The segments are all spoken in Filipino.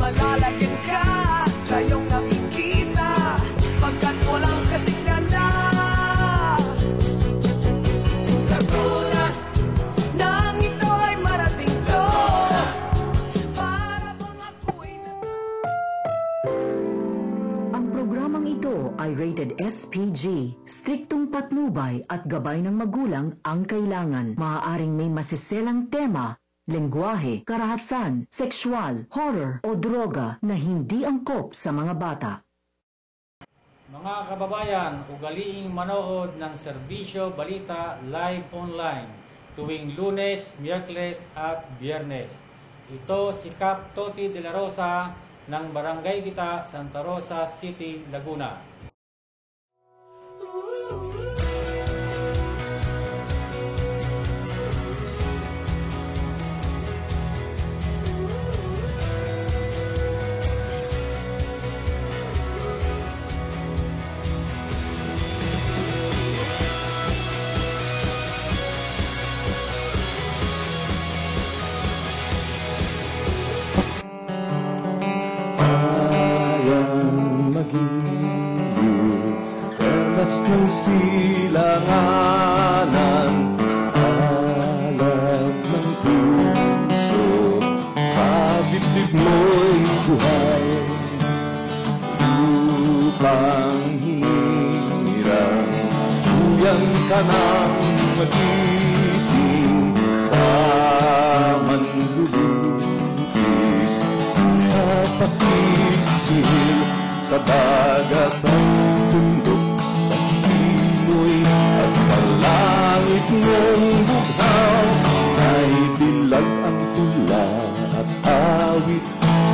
Malalagyan ka sa iyong nakikita, pagkat walang kasing ganda. Laguna, nang ito ay marating ko, para bang ako'y Ang programang ito ay rated SPG. Striktong patnubay at gabay ng magulang ang kailangan. Maaaring may masiselang tema, lengguwahe, karahasan, sexual, horror o droga na hindi angkop sa mga bata. Mga kababayan, ugaliing manood ng Serbisyo Balita Live Online tuwing Lunes, Miyerkules at Biyernes. Ito si Cap Toti de la Rosa ng Barangay Dita, Santa Rosa City, Laguna. Ng silanganan, alam ng puso, Bulag ang hula at awit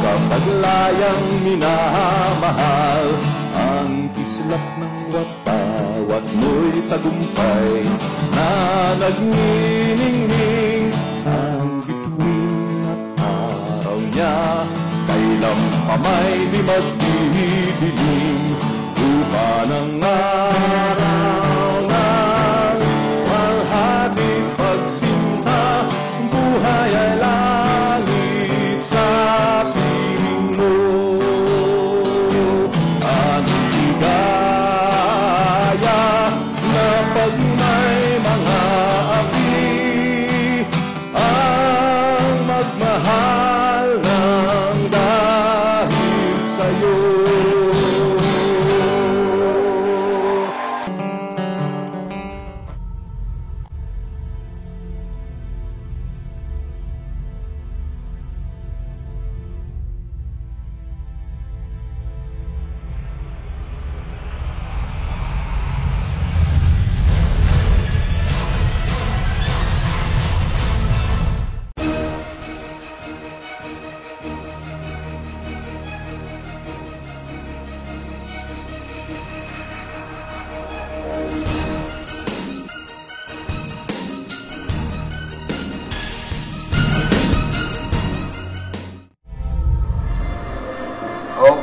sa paglayang minamahal. Ang kislap ng watawat mo'y tagumpay na nagniningning. Ang bituin at araw niya kailan pa may di magdidilim. Lupa ng araw ng walhati pagsinta, buhay ay langit sa piling mo. Ang ligaya na pag may mga api, ang magmahal ng dahil sa'yo.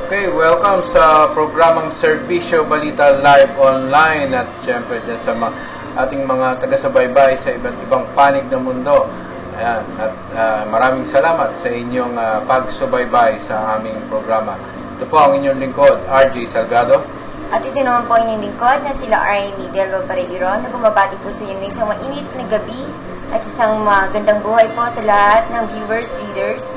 Okay, welcome sa programang Serbisyo Balita Live Online at syempre dyan sa ating mga taga-subaybay sa iba't ibang panig ng mundo. Ayan, at maraming salamat sa inyong pagsubaybay sa aming programa. Ito po ang inyong lingkod, RJ Salgado. At ito naman po ang inyong lingkod na sila Arnie Delva Pareiro na bumabati po sa inyo ng isang mainit na gabi at isang magandang buhay po sa lahat ng viewers, readers,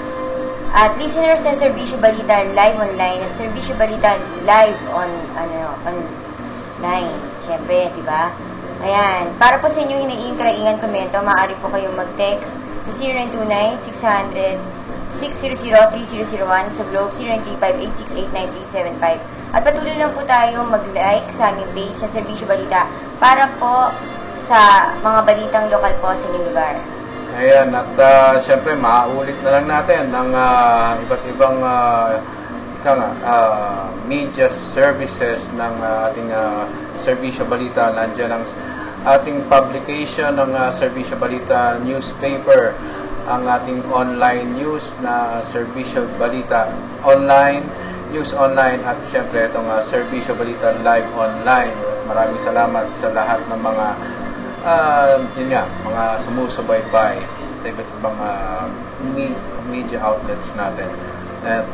at listeners ng Serbisyo Balita Live Online at Serbisyo Balita Live online. Siyempre, di ba? Ayan. Para po sa inyong hiniing karaingan komento, maaari po kayong mag-text sa 0929-600-3001 sa Globe 0935-868-9375. At patuloy lang po tayo mag-like sa aming page ng Serbisyo Balita para po sa mga balitang lokal po sa inyong lugar. Ayan, at syempre, maulit na lang natin ng iba't ibang media services ng ating Serbisyo Balita. Nandiyan ang ating publication ng Serbisyo Balita newspaper, ang ating online news na Serbisyo Balita Online, News Online, at syempre itong Serbisyo Balita Live Online. Maraming salamat sa lahat ng mga mga sumusubaybay sa iba't ibang media outlets natin. At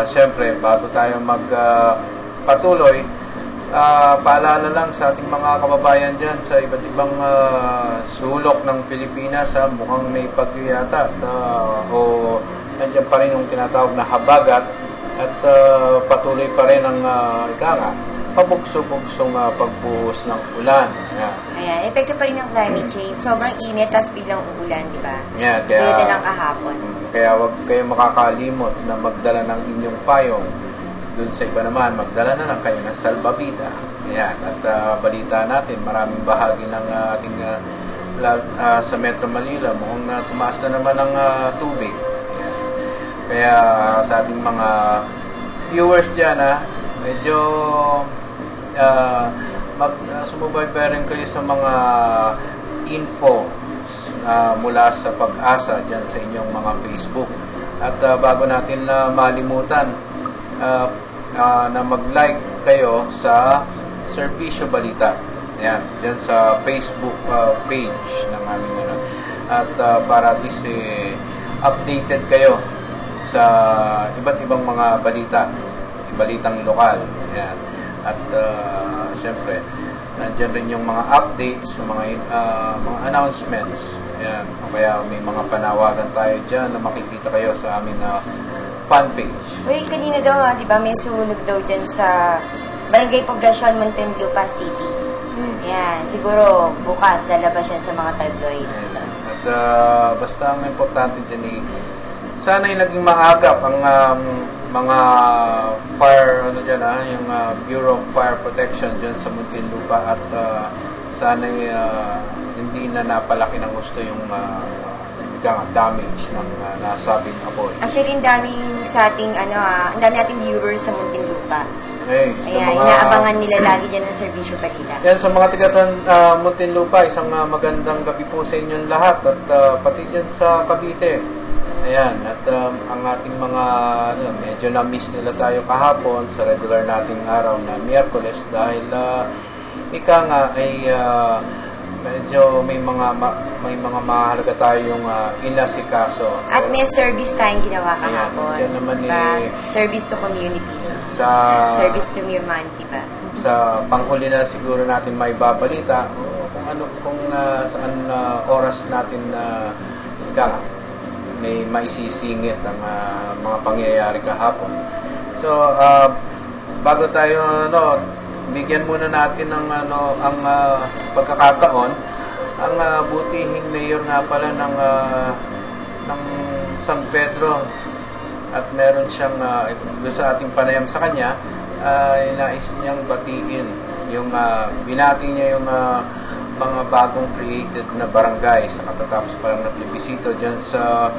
syempre, bago tayo magpatuloy, paalala lang sa ating mga kababayan dyan sa iba't ibang sulok ng Pilipinas, mukhang may pagyuyata o nandiyan pa rin yung tinatawag na habagat at patuloy pa rin ang pabugso-bugsong pagbuhos ng ulan. Ayan, epekto pa rin ng climate change. Sobrang init, tas biglang uulan, di ba? Yeah, Tulad na lang kahapon. Kaya huwag kayo makakalimot na magdala ng inyong payong. Doon sa iba naman, magdala na lang kayo ng salbabida. Ayan, at balita natin, maraming bahagi ng ating sa Metro Manila, mukhang tumaas na naman ng tubig. Ayan. Kaya sa ating mga viewers dyan, medyo sumubaybay rin kayo sa mga info mula sa Pag-asa dyan sa inyong mga Facebook. At bago natin malimutan na mag-like kayo sa Serbisyo Balita. Ayan, dyan sa Facebook page ng aming at para at least updated kayo sa iba't ibang mga balitang lokal. Ayan. At syempre, nandiyan rin yung mga updates, mga announcements. Ayan. O kaya may mga panawagan tayo dyan na makikita kayo sa aming fan page. Uy, kanina daw, di ba, may sunog daw dyan sa Barangay Poblacion, Muntinlupa City. Ayan, siguro bukas lalabas yan sa mga tabloid. At basta ang importante dyan sana'y naging maagap ang mga fire, yung Bureau of Fire Protection dyan sa Muntinlupa at sana'y hindi na napalaki ng gusto yung damage ng nasabing apoy. Actually, ang daming sa ating, ang dami nating viewers sa Muntinlupa. Okay, Ayan, inaabangan nila lagi dyan ng serbisyo balita. Yan, sa mga taga Muntinlupa, isang magandang gabi po sa inyong lahat at pati dyan sa Cavite. Ayan, at ang ating mga, medyo na-miss nila tayo kahapon sa regular nating araw na Miyerkules dahil ika nga ay medyo may mga mahalaga tayong inasikaso. At may service tayong ginawa kahapon. Ayan, naman service to community. Service to humanity ba? Sa panghuli na siguro natin may babalita kung saan oras natin may maisisingit ang mga pangyayari kahapon. So bago tayo bigyan muna natin ng ang pagkakataon ang butihing mayor nga pala ng San Pedro at meron siyang doon sa ating panayam sa kanya nais niyang batiin yung binati niya yung mga bagong created na barangay sa katatapos pa lang na plebisito dyan sa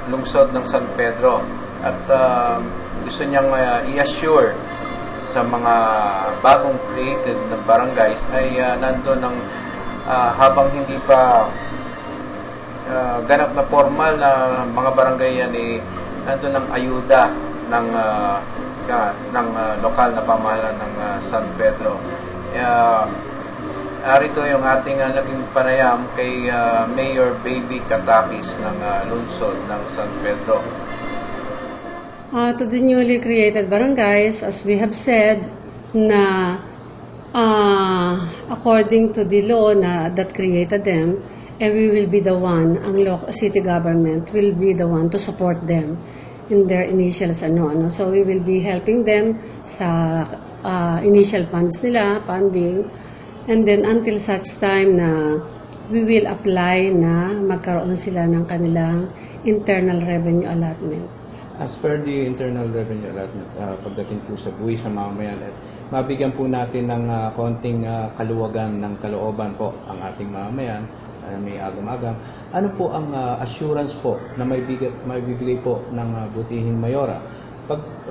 lungsod ng San Pedro at gusto niyang i-assure sa mga bagong created na barangays ay nandun ng habang hindi pa ganap na formal na mga barangay yan nandun ang ayuda ng lokal na pamahalaan ng San Pedro. Arito yung ating naging panayam kay Mayor Baby Katakis ng lungsod ng San Pedro. To the newly created barangays, as we have said, na according to the law that created them, we will be the one, ang city government will be the one to support them in their initial So we will be helping them sa initial funding, and then until such time na we will apply na magkaroon sila ng kanilang internal revenue allotment. As per the internal revenue allotment, pagdating po sa buwis sa mamamayan, mabigyan po natin ng konting kaluwagan ng kalooban po ang ating mamamayan, may agam-agam. Ano po ang assurance po na may bibigay po ng butihing mayora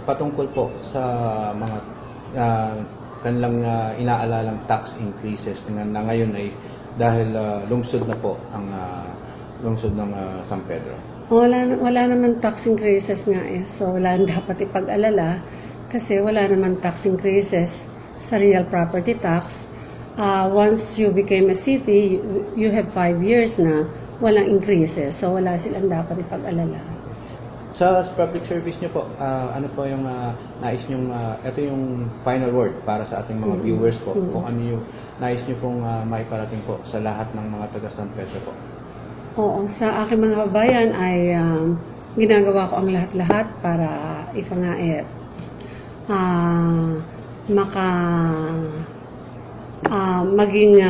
patungkol po sa mga kanilang inaalalang tax increases na ngayon ay dahil lungsod na po ang lungsod ng San Pedro? Wala naman tax increases nga so wala dapat ipag-alala kasi wala naman tax increases sa real property tax. Once you became a city, you have 5 years na walang increases, so wala silang dapat ipag-alala. Sa public service nyo po, ano po yung nais nyo, ito yung final word para sa ating mga viewers po, kung ano yung nais nyo pong maiparating po sa lahat ng mga taga San Pedro po. Oo, sa aking mga kabayan ay ginagawa ko ang lahat-lahat para maging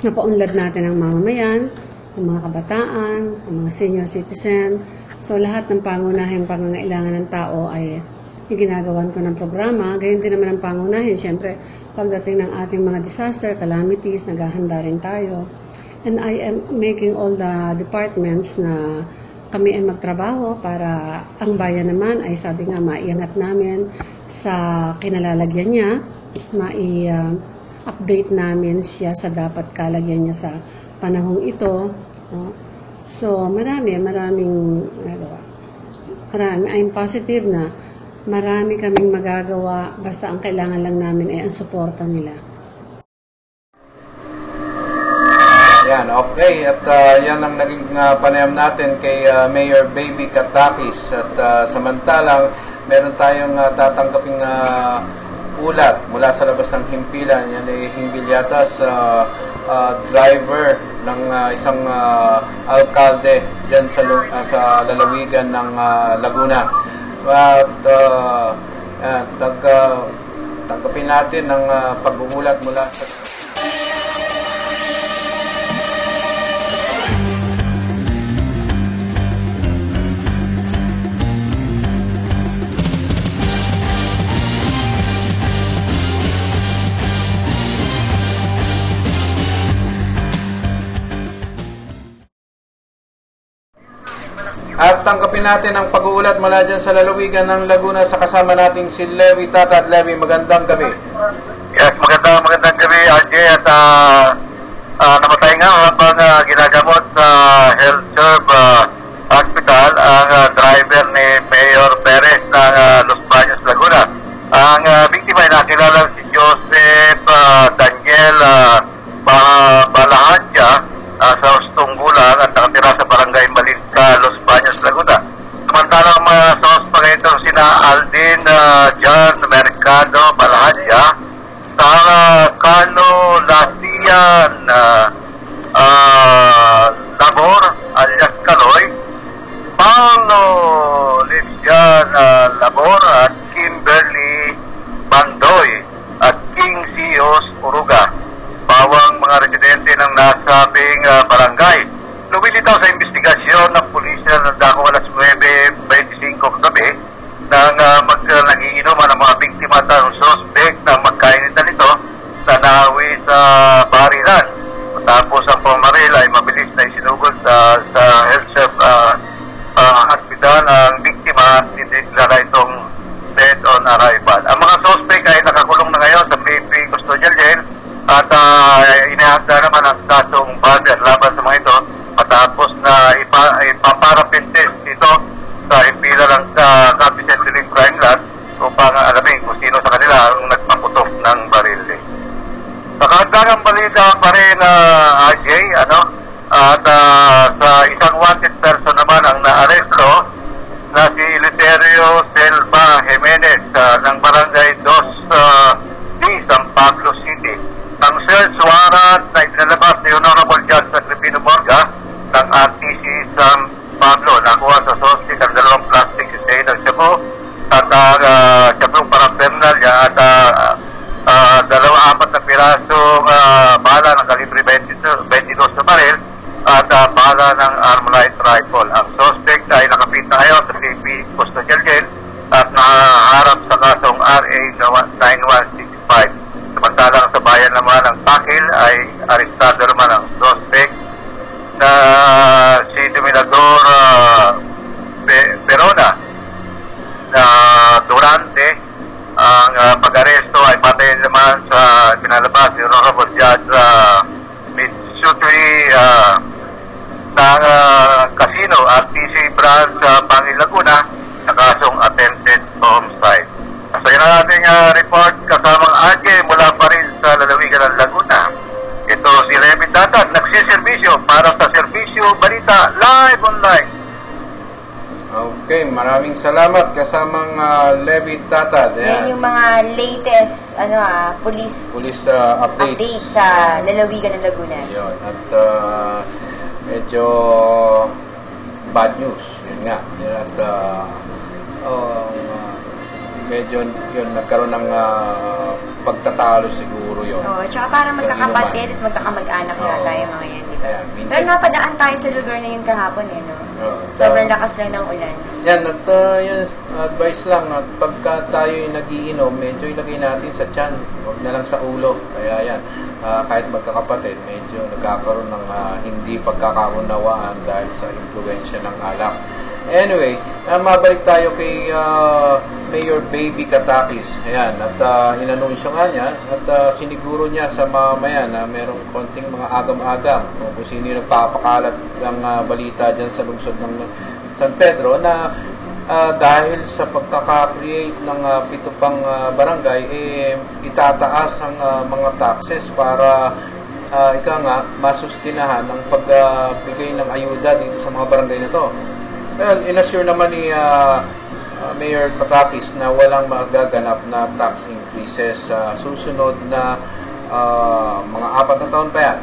napaunlad natin ang mamamayan, ang mga kabataan, ang mga senior citizen. So lahat ng pangunahing pangangailangan ng tao ay ginagawan ko ng programa. Gayon din naman ang pangunahin. Siyempre, pagdating ng ating mga disaster, calamities, naghahanda rin tayo. And I am making all the departments na kami ay magtrabaho para ang bayan naman ay sabi nga maiangat namin sa kinalalagyan niya, update namin siya sa dapat kalagyan niya sa panahong ito. So, maraming nagawa. I'm positive na marami kaming magagawa basta ang kailangan lang namin ay ang suporta nila. Yan, okay. At yan ang naging panayam natin kay Mayor Baby Katakis. At samantalang, meron tayong tatanggaping ulat mula sa labas ng himpilan. Yan ay himbil yata sa driver ng isang alkalde dyan sa lalawigan ng Laguna. At tanggapin natin ang pag-uulat mula sa At tanggapin natin ang pag-uulat mula dyan sa lalawigan ng Laguna sa kasama nating si Levi Tatat. Levi, magandang gabi. Yes, magandang gabi, RJ. At namatay nga habang ginagamot sa Health Serve Hospital ang driver ni Mayor Perez ng Los Baños, Laguna. Ang biktima ay nakilala si Joseph Daniel Balahadja sa Ustunggulan at nakatira sa barangay Malinca, Los Baños, Laguna. Samantalang mga suspect sina Aldin John Mercado Balahadja, Sara Cano Lasian Labor alias Kaloy, Paulo Lesian Labor at Kimberly Bandoy at King Sios Uruga. Bawang mga residente ng nasabing barangay. Lumilitaw sa investigasyon ng pulisya ng dako alas 9:25 kagabi nang nagiinuman ang mga biktima at ang suspect na magkainitan nito na nahawi sa barilan. Tapos ang pumaril ay mabilis na isinugod sa Health Serve Hospital ang biktima at dineklara itong dead on arrival. Ang mga suspect ay nakakulong na ngayon sa PP Custodial Jail at inihanda naman ang kasong bader laban sa mga ito matapos na ipaparapin test ito sa impila ng Capital Century Crime Lab upang alamin kung sino sa kanila ang nagpaputok ng baril. Sa kagandagang balita pa rin, RJ, at sa isang wanted person naman ang naaresto na si Eleuterio Selva Jimenez ng Barangay 2 San Pablo City. Ang search warrant na itinalabas ni Honorable Judge Agripino Morga ng RTC San Pablo nakuha sa suspect ang 2 plastic container shabu at shabong paraphernalia at 4 na pirasong bala ng kalibre 22 na baril at bala ng armalite rifle. Ang suspect ay nakapit na ngayon sa CP Custodial Jail at naharap sa kasong RA 9165. Samantalang sa bayan naman ng Takil ay arestado naman ang suspect na si Dominador Verona na durante ang pag-aresto ay patay naman sa pinalabas ni Honorable Judge Mitsutri ng Casino at TC Branch Pangil Laguna na kasong attempted homicide. So yun ang ating report kasamang RJ mula pa rin sa lalawigan ng Laguna. Ito si Levi Tatat, nagsiservisyo para sa Serbisyo Balita Live Online. Okay, maraming salamat kasamang Levi Tatat. Yan yung mga latest police updates sa lalawigan ng Laguna. Yun. At medyo bad news. Yun nga. Yun at medyo yun, nagkaroon ng pagtatalo siguro yun. Oo, tsaka parang magkakapatid at magkakamag-anak yata yung mga yan, di ba? Dahil napadaan tayo sa lugar na yun kahapon, no? Sobrang lakas lang ng ulan. Yan, at yan, advice lang, at pagka tayo nagiinom, medyo ilagay natin sa tiyan, huwag na lang sa ulo. Kaya yan, kahit magkakapatid, medyo nagkakaroon ng hindi pagkakaunawaan dahil sa impluensya ng alak. Anyway, mabalik tayo kay Mayor Baby Katakis. Ayan, at inanunsyo nga niya at siniguro niya sa mamamayan na merong konting mga agam-agam kung sino yung nagpapakalat ng balita dyan sa lungsod ng San Pedro na dahil sa pagkaka-create ng 7 pang barangay, itataas ang mga taxes para masustinahan ang pagbigay ng ayuda dito sa mga barangay na to. Well, inassure naman ni Mayor Katakis na walang magaganap na tax increases sa susunod na mga 4 na taon pa yan.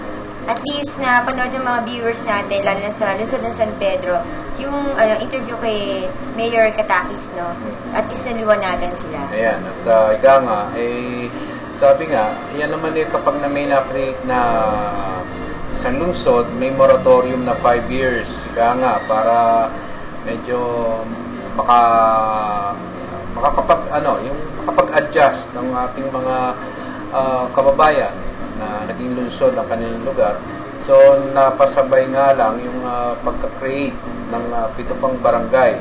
At least na panood ng mga viewers natin, lalo na sa lungsod ng San Pedro, yung interview kay Mayor Katakis, no? At least naliwanagan sila. Ayan, at sabi nga, yan naman kapag na may na-create na isang lungsod, may moratorium na 5 years. Kaya nga, para medyo makapag-adjust ng ating mga kababayan na naging lungsod ang kanilang lugar So, napasabay nga lang yung pagka-create ng 7 pang barangay.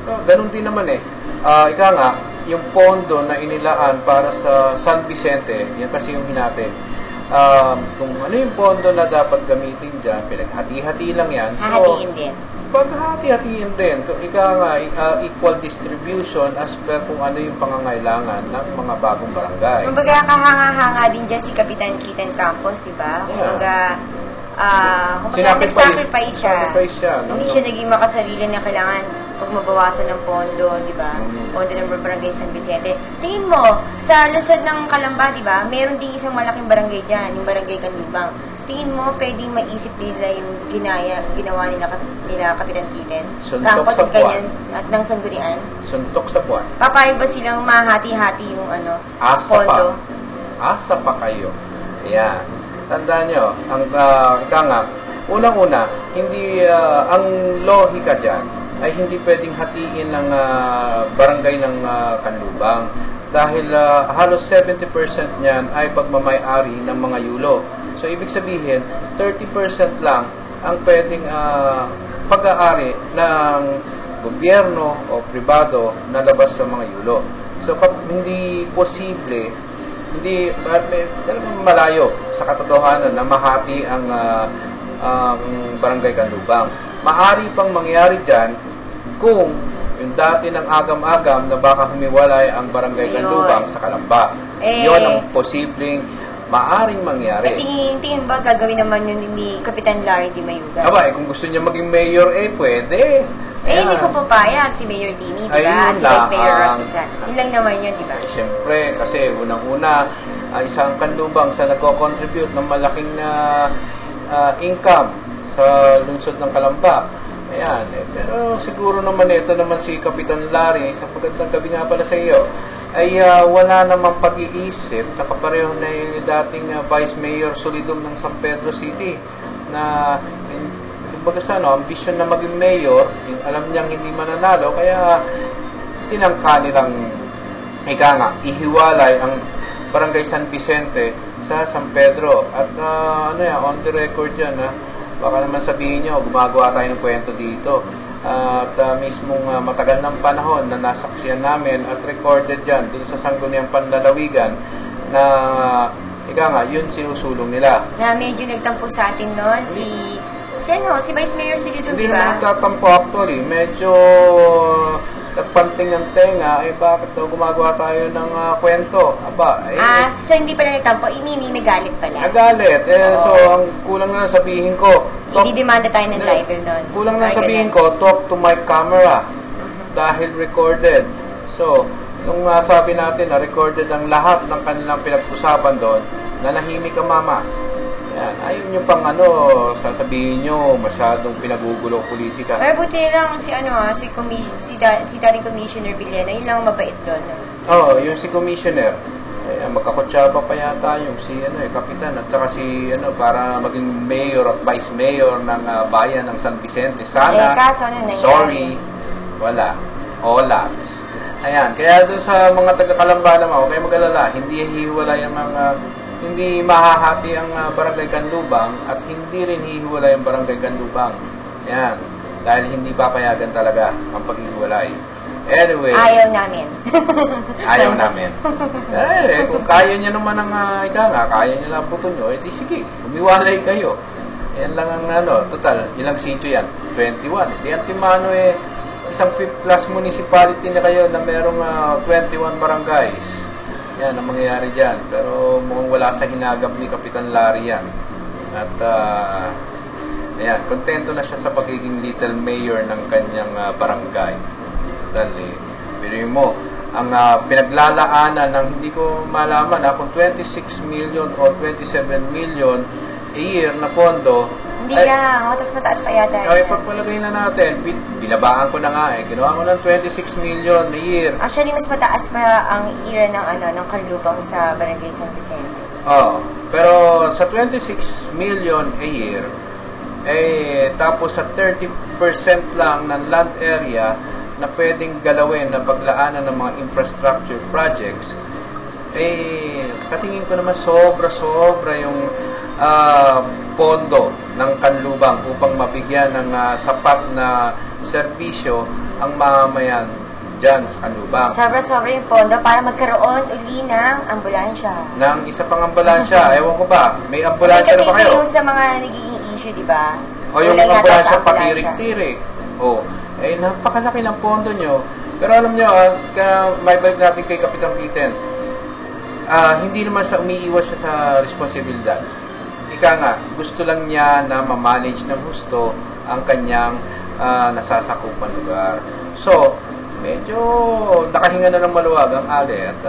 So, ganun din naman ika nga, yung pondo na inilaan para sa San Vicente, yan kasi yung hinati. Kung ano yung pondo na dapat gamitin dyan, pinaghati-hati lang yan. Hahatiin din. Paghati-hatiin din. Ika nga, equal distribution as per kung ano yung pangangailangan ng mga bagong barangay. Kumbaga, kahanga-hanga din dyan si Kapitan Kitan Campos, di ba? Kumbaga, nag-sacrifice siya. Hindi siya naging makasarili na kailangan pag mabawasan ng pondo, di ba? Pondo ng barangay San Vicente. Tingin mo, sa lungsod ng Calamba, di ba? Meron ding isang malaking barangay dyan, yung barangay Canlubang. Tingin mo, pwedeng maisip nila yung ginawa nila Kapitan Kitan? Campos at ganyan, at ng Sanggunian? Suntok sa buwan. Papayag ba silang mahati-hati yung pondo? Asa pa kayo. Ayan. Tandaan nyo, unang-una, hindi, ang lohika dyan ay hindi pwedeng hatiin ng barangay ng Canlubang dahil halos 70% niyan ay pagmamay-ari ng mga yulo. So, ibig sabihin, 30% lang ang pwedeng pag-aari ng gobyerno o pribado na labas sa mga yulo. So, hindi posible, hindi talagang malayo sa katotohanan na mahati ang barangay Canlubang. Maari pang mangyari dyan kung yung dati ng agam-agam na baka humiwalay ang barangay Canlubang sa Calamba. Yun ang posibleng maaring mangyari. Tingin ba gagawin naman yun ni Kapitan Larry Di Mayuga? Kung gusto niya maging mayor, pwede. Hindi ko papayag si Mayor Dini, di ba? At si Vice Mayor Rosasan. Yun lang naman yun, di ba? Siyempre, kasi unang-una, isang Canlubang sa nagko-contribute ng malaking income sa lungsod ng Calamba. Ayan. Pero siguro naman ito naman si Kapitan Larry, sa magandang gabi nga pala sa iyo, ay wala namang pag-iisip, nakapareho na yung dating Vice Mayor Solidum ng San Pedro City na kumbaga ambisyon na maging mayor, alam niyang hindi mananalo, kaya tinangka nilang ihiwalay ang Barangay San Vicente sa San Pedro. At on the record yan, baka naman sabihin nyo, gumagawa tayo ng kwento dito. At mismong matagal ng panahon na nasaksiyan namin at recorded dyan dun sa Sangguniang Panlalawigan na yun sinusulong nila. Na medyo nagtampo sa atin noon si Vice Mayor Solidum, di ba? Hindi naman nagtatampo actually. Medyo nagpanting ang tenga, bakit daw gumagawa tayo ng kwento? So hindi pala nagtampo, nagalit pala. Nagalit. So ang kulang na sabihin ko, ididemanda tayo ng libel nun. Kulang na sabihin ko, talk to my camera. Dahil recorded. So, nung sabi natin na recorded ang lahat ng kanilang pinag-usapan doon, nanahimik ang mama. Yan. Ayun yung pang sasabihin nyo, masyadong pinagugulo politika. Pero buti lang si dating Commissioner Villena, yun lang mabait doon. Yung si Commissioner. Magkakutsaba pa yata yung si Kapitan at saka si para maging mayor at vice mayor ng bayan ng San Vicente. Sana. Kaso sorry. Wala. Olats. Ayan. Kaya doon sa mga taga-Calamba naman, huwag kayo mag-alala. Hindi hihiwalay ang hindi mahahati ang Barangay Canlubang at hindi rin hihiwalay ang Barangay Canlubang. Ayan. Dahil hindi papayagan talaga ang paghihiwalay. Anyway. Ayaw namin. Ayaw namin. Kung kaya niya naman ang kaya niya lang puto nyo, edi sige, umiwalay kayo. Yan lang ang total, ilang sitio yan? 21. Di Antimano isang 5th class municipality na kayo na merong 21 barangays. Yan ang mangyayari dyan. Pero mukhang wala sa hinagap ni Kapitan Larry yan. At ayan, kontento na siya sa pagiging little mayor ng kanyang barangay. Pero mo, ang pinaglalaanan ng hindi ko malaman kung 26 million o 27 million a year na pondo. Hindi lang, mataas pa yata. Pagpalagay na natin, binabaan ko na nga ginawa ko ng 26 million a year. Actually, mas mataas pa ang ira ng Canlubang sa Barangay San Vicente. Pero sa 26 million a year, tapos sa 30% lang ng land area na pwedeng galawin na paglaanan ng mga infrastructure projects, sa tingin ko naman sobra yung pondo ng kanlubang upang mabigyan ng sapat na serbisyo ang mamamayan dyan sa kanlubang. Sobra-sobra yung pondo para magkaroon uli ng ambulansya. Ng isa pang ambulansya, ewan ko ba, may ambulansya na ba kayo? Kasi yung sa mga nagiging issue, di ba? O yung ambulansya patirik-tirik. O, napakalaki ng pondo nyo. Pero alam nyo, may balik natin kay Kapitan Kitten, hindi naman sa umiiwas siya sa responsibilidad. Ika nga, gusto lang niya na ma-manage ng gusto ang kanyang nasasakupan lugar. So, medyo nakahinga na ng maluwag ang ali at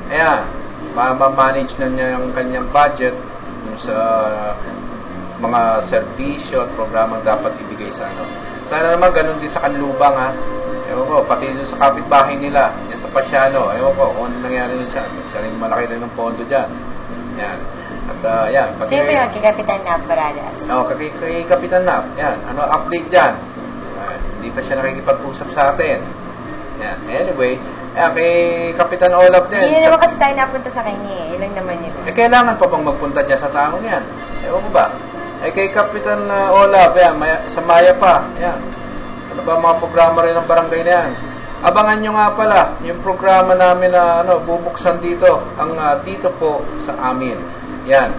ayan, ma-manage na niya ang kanyang budget sa mga serbisyo at programang dapat ibigay sa ano. Sana naman ganun din sa kanlubang ha. Ewan ko, pati dun sa kapitbahay nila, yan sa Pasiano, ewan ko, kung ano nangyari dun siya. Isa rin malaki rin ng pondo dyan. Yan. At yan. Sino ba yun? Kay Kapitan Nap Baradas? Oo, kay Kapitan Nap. Yan. Ano update dyan? Hindi pa siya nakikipag-usap sa atin. Yan. Anyway, kay Kapitan Olaf din. Hindi naman kasi tayo napunta sa kanya eh. Yun lang naman yun. Kailangan pa bang magpunta dyan sa taong yan? Ewan ko ba? Kay Kapitan Olaf, yan, sa Maya pa. Yan. Ano ba mga programa rin ng barangay na yan? Abangan nyo nga pala yung programa namin na bubuksan dito. Ang dito po sa amin. Yan.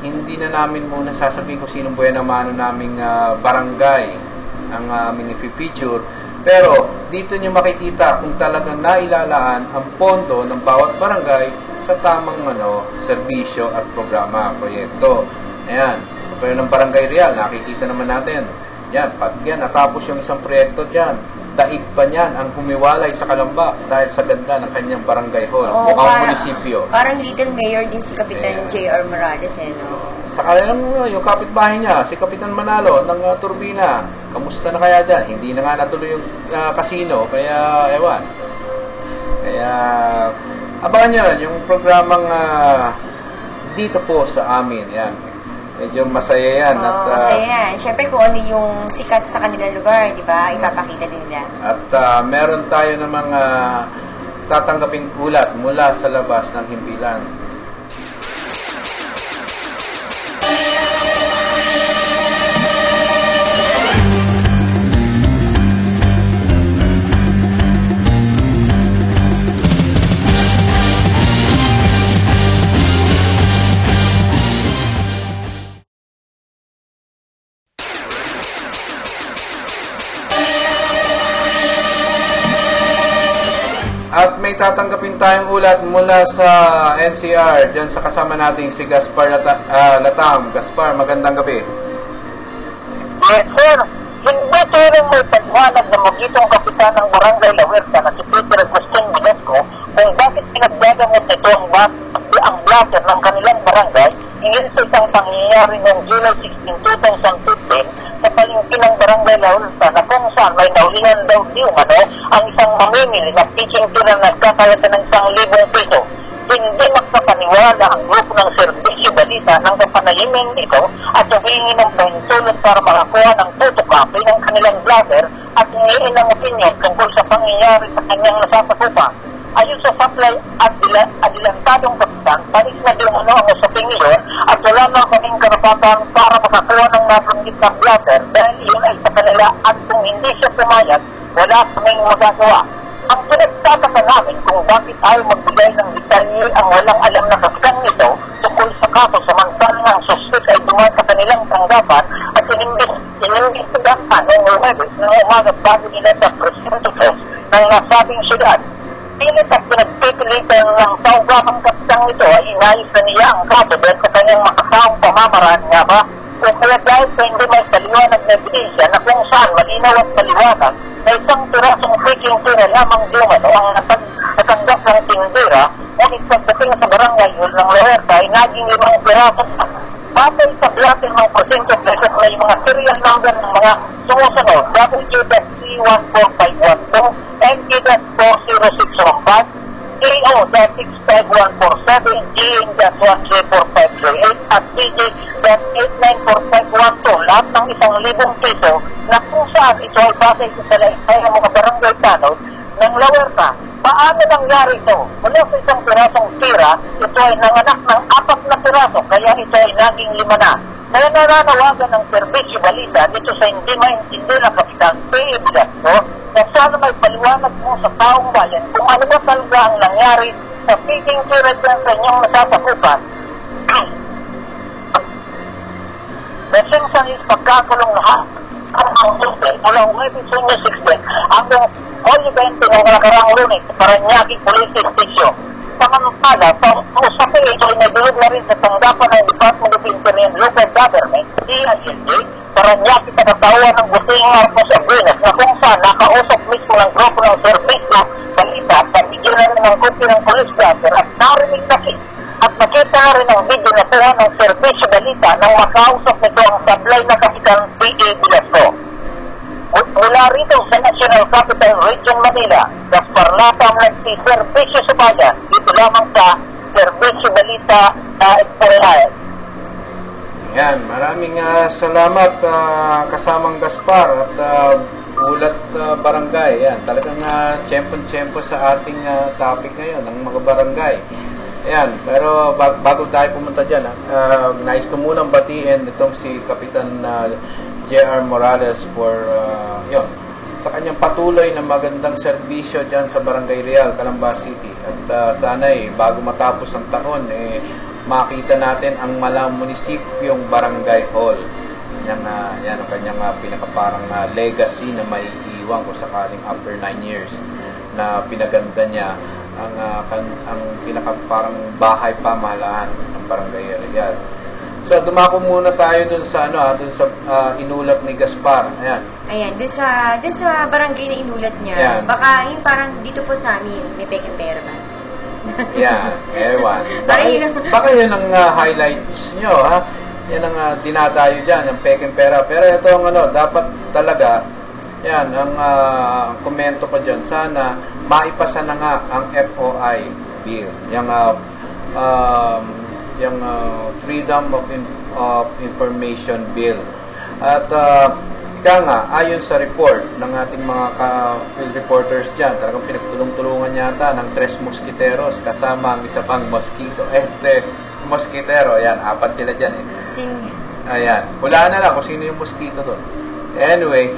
Hindi na namin muna sasabihin kung sinong buhay na mano naming barangay ang aming ipipicture. Pero dito nyo makikita kung talagang nailalaan ang pondo ng bawat barangay sa tamang serbisyo at programa, proyekto. Ayan. Pero ng Barangay Real, nakikita naman natin. Yan, pag yan, natapos yung isang proyekto dyan, daig pa niyan ang humiwalay sa Kalamba dahil sa ganda ng kanyang barangay hall, mukhang munisipyo. Parang little mayor din si Kapitan J.R. Morales, no? Saka alam yung kapitbahay niya, si Kapitan Manalo ng Turbina, kamusta na kaya dyan? Hindi na nga natuloy yung casino, kaya ewan. Kaya abangan nyo yung programang dito po sa amin, yan. Medyo masaya yan. Masaya yan. Siyempre kung ano yung sikat sa kanilang lugar, di ba? Ipapakita din nila. At meron tayo ng mga tatanggaping ulat mula sa labas ng himpilan. At may tatanggapin tayong ulat mula sa NCR, dyan sa kasama nating si Gaspar Latam. Gaspar, magandang gabi. Yes, sir. Hindi turing may pagwanag na magitong kapitan ng Barangay La Huerta na si Peter Agustin Minesco kung bakit pinagdagamot nito ang blatter ng kanilang barangay hinggil sa isang pangyayari noong July 16, 2015 sa palengke ng Barangay La Huerta na kung saan may naulihan daw ang isang mamimili na pitching tira na nagkakalata ng 1,000 piso. Hindi magpapaniwala ang grupo ng serbisyo balita ng kapanayiming nito at humingi ng pahintulot para makakuha ng photocopy ng kanilang blatter at hingin ng opinion tungkol sa pangyayari sa kanyang nasasakupan. Ayon sa supply at adilantadong kapitan, panis na din ang usaping iyon at wala nang kaming karapatan para makakuha ng nabanggit na blatter dahil iyon ay sa kanila at kung hindi siya pumayag, wala kaming magagawa. Ang pinagtataka namin kung bakit ayaw magbigay ng detalye ang walang alam na kapitan nito tungkol sa kaso samantalang ang suspect ay dumaan sa kanilang tanggapan at inimbestigahan noong Huwebes na umaga bago nila sa presinto ng nasabing syudad. Pilit at pinagpipilitan ng tawagang kapitang ito ay inayos na niya ang kaso dahil sa kanyang makasaong pamamaraan nga ba o kaya dahil sa hindi may paliwanag na ebidensya na kung saan malinaw at maliwanag na isang pirasong freaking tira lamang dumano ang natanggap ng tindera ngunit pagdating sa barangay hall ng La Huerta ay naging 5 piraso na. Batay sa blatter ng presento present na yung mga serial number ng mga sumusunod WG-C14512, MG-40615, AO-65147, GN-1J4538 at CJ-894512, lahat ng 1,000 piso na kung saan ito ay batay sa salaysay ng mga barangay tanod ng La Huerta. Paano nangyari ito? Mula sa isang pirasong tira, ito ay nanganak ng 4 na piraso, kaya ito ay naging 5 na. Kaya nananawagan ng serbisyo balita dito sa hindi maintindi ng Kapitan P.E. Velasco na sana may paliwanag mo sa taong bayan kung ano ba talaga ang nangyari sa feeding tira dyan sa inyong nasasakupan. Nasimsan is pagkakulong lahat ang Tuesday mula Huwebes 16 hanggang Holy 20 ng nakarang Lunes sa Paranaque Police Station. Samantala, sa usapin ito ay nagulog na rin sa tanggapan ng Department of Interior and Local Government, DILG, Paranaque sa katawan ng Gusing Marcos Aguilas na kung saan nakausap mismo ng grupo ng serbisyo balita at nabigyan na rin ng kopi ng police officer at narinig na at nakita na rin ang video na tuwa ng serbisyo balita nang makausap nito ang sablay na Kapitan P.E. Velasco. Mula rito sa National Capital Region Manila, Gaspar Lapam nagsiservisyo sa bayan, dito lamang sa Serbisyo Balita Exportal. Yan, maraming salamat kasamang Gaspar at Ulat Barangay. Yan, talagang tiyempo-tiyempo sa ating topic ngayon, ng mga barangay. Ayan, pero bago tayo pumunta dyan, nais ko munang batiin itong si Kapitan J.R. Morales for sa kanyang patuloy na magandang serbisyo dyan sa Barangay Real, Calamba City. At sana'y bago matapos ang taon, makita natin ang Malang Munisipyong Barangay Hall. Yan ang kanyang pinakaparang legacy na may iwan kung sakaling after 9 years na pinaganda niya ang pinakaparang bahay pamahalaan ng Barangay Real. So, dumako muna tayo dun sa inulat ni Gaspar. Ayan, dun sa barangay na inulat niya. Ayan. Baka yung parang dito po sa amin, may pekeng pera ba? Yan, ewan. Baka yun ang highlights nyo, ha? Yan ang dinadayo dyan, yung pekeng pera. Pero ito ang dapat talaga, yan, ang komento ko dyan, sana maipasa na nga ang FOI bill. Yung Freedom of Information Bill. At ayon sa report ng ating mga field reporters dyan, talagang pinagtulong-tulungan yata ng 3 mosquiteros kasama ang isa pang mosquitero. Ayan, 4 sila dyan eh. Ayan, hulaan na lang kung sino yung mosquito doon. Anyway,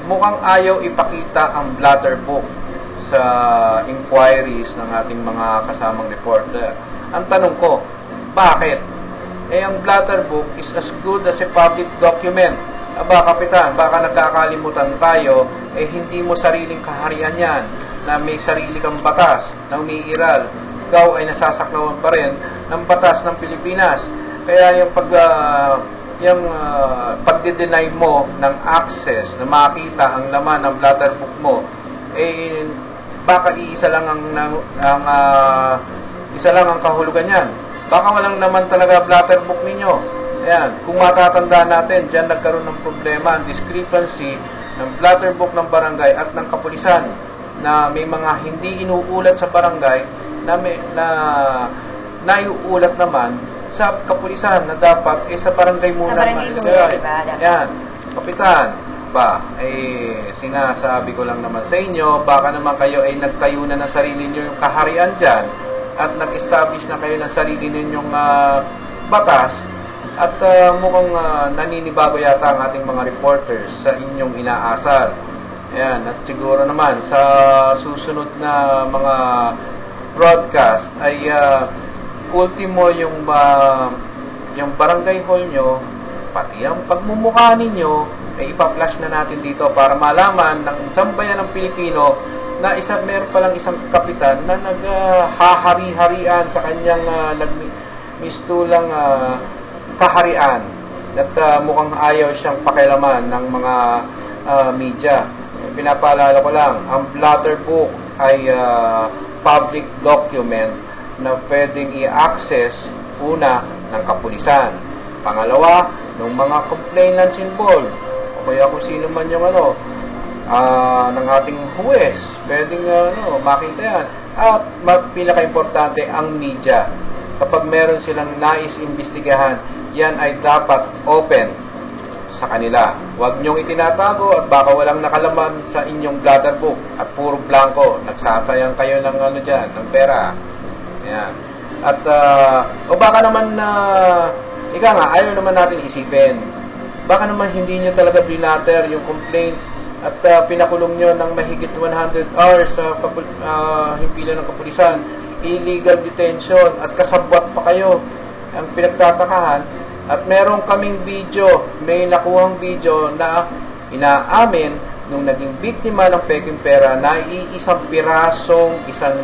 mukhang ayaw ipakita ang blatter book sa inquiries ng ating mga kasamang reporter. Ang tanong ko, bakit? Ang blatter book is as good as a public document. Aba, Kapitan, baka nagkakalimutan tayo, hindi mo sariling kaharian yan, na may sarili kang batas na umiiral. Ikaw ay nasasaklawan pa rin ng batas ng Pilipinas. Kaya yung pagde-deny mo ng access na makita ang laman ng blatter book mo, baka isa lang ang kahulugan yan. Baka walang naman talaga blatter book ninyo. Ayan, kung matatandaan natin, dyan nagkaroon ng problema, ang discrepancy ng blatter book ng barangay at ng kapulisan na may mga hindi inuulat sa barangay na naiuulat naman sa kapulisan na dapat sa barangay muna. Sa barangay muna, diba? Ayan, Kapitan, sinasabi ko lang naman sa inyo, baka naman kayo ay nagtayo na ng sarili nyo yung kaharian dyan at nag-establish na kayo ng sarili ninyong batas at mukhang naninibago yata ang ating mga reporters sa inyong inaasal. Ayan, at siguro naman sa susunod na mga broadcast ay ultimo yung barangay hall nyo, pati ang pagmumukha ninyo ay ipa-flash na natin dito para malaman ng sambayan ng Pilipino na meron palang isang kapitan na naghahari-harian sa kanyang nagmistulang kaharian at mukhang ayaw siyang pakialaman ng mga media. Pinapaalala ko lang, ang blatter book ay public document na pwedeng i-access una ng kapulisan, pangalawa ng mga complainants involved, o kaya kung sino man yung ng ating huwes, pwedeng makita yan. At pinaka-importante ang media. Kapag meron silang nais imbestigahan, yan ay dapat open sa kanila. Huwag niyong itinatago at baka walang nakalaman sa inyong bladder book at puro blanco. Nagsasayang kayo ng ng pera. Ayan. At o baka naman ayaw naman natin isipin. Baka naman hindi niyo talaga binatter yung complaint at pinakulong nyo ng mahigit 100 hours sa himpilan ng kapulisan, illegal detention, at kasabwat pa kayo. Ang pinagtatakahan, at meron kaming video, may nakuhang video na inaamin nung naging biktima ng peking pera na iisang pirasong 1,000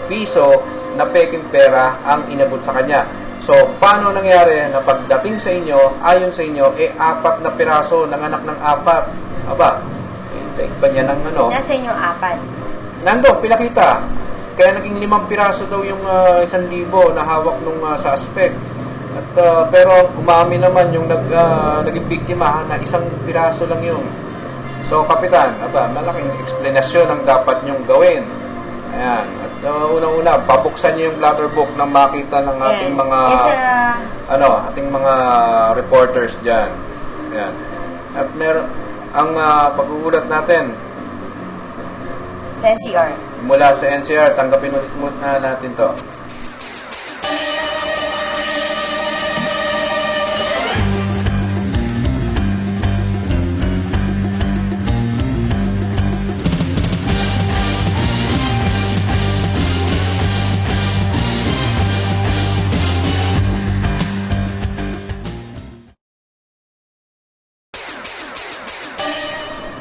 piso na peking pera ang inabot sa kanya. So, paano nangyari na pagdating sa inyo, ayon sa inyo, 4 na piraso, nanganak ng 4. Aba, take ba niya ng Nasa inyo 4? Nandun, pinakita. Kaya naging 5 piraso daw yung 1,000 na hawak nung suspect. At pero umami naman yung naging biktima na 1 piraso lang yun. So, Kapitan, malaking explanation ang dapat nyong gawin. Ayan. At unang-una, pabuksan niyo yung bladder book na makita ng ating mga ating mga reporters diyan. Ayan. At meron ang pag-uulat natin sa NCR. Mula sa NCR, tanggapin ulit muna natin to.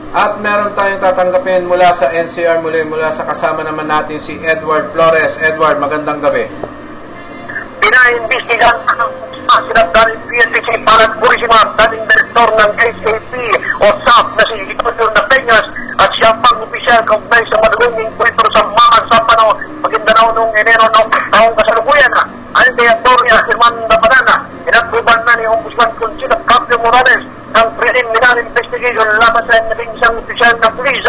At meron tayong tatanggapin mula sa NCR, mula sa kasama naman natin si Edward Flores. Edward, magandang gabi. Pinaimbestigahan ng sinabdaling PNPC Parang Purisima, dating direktor ng SAP o SAP na si Hector na Peñas at siya pang opisyal kaugnay sa madugong inkwentro sa Mangan sa Maguindanao noong Enero ng taong kasalukuyan. Ayon kay Antonio Herman Dapanana, inatruban na ni Ombudsman Conchita Capio Morales ang preliminary investigation laban sa naging isang opisyal ng pulis.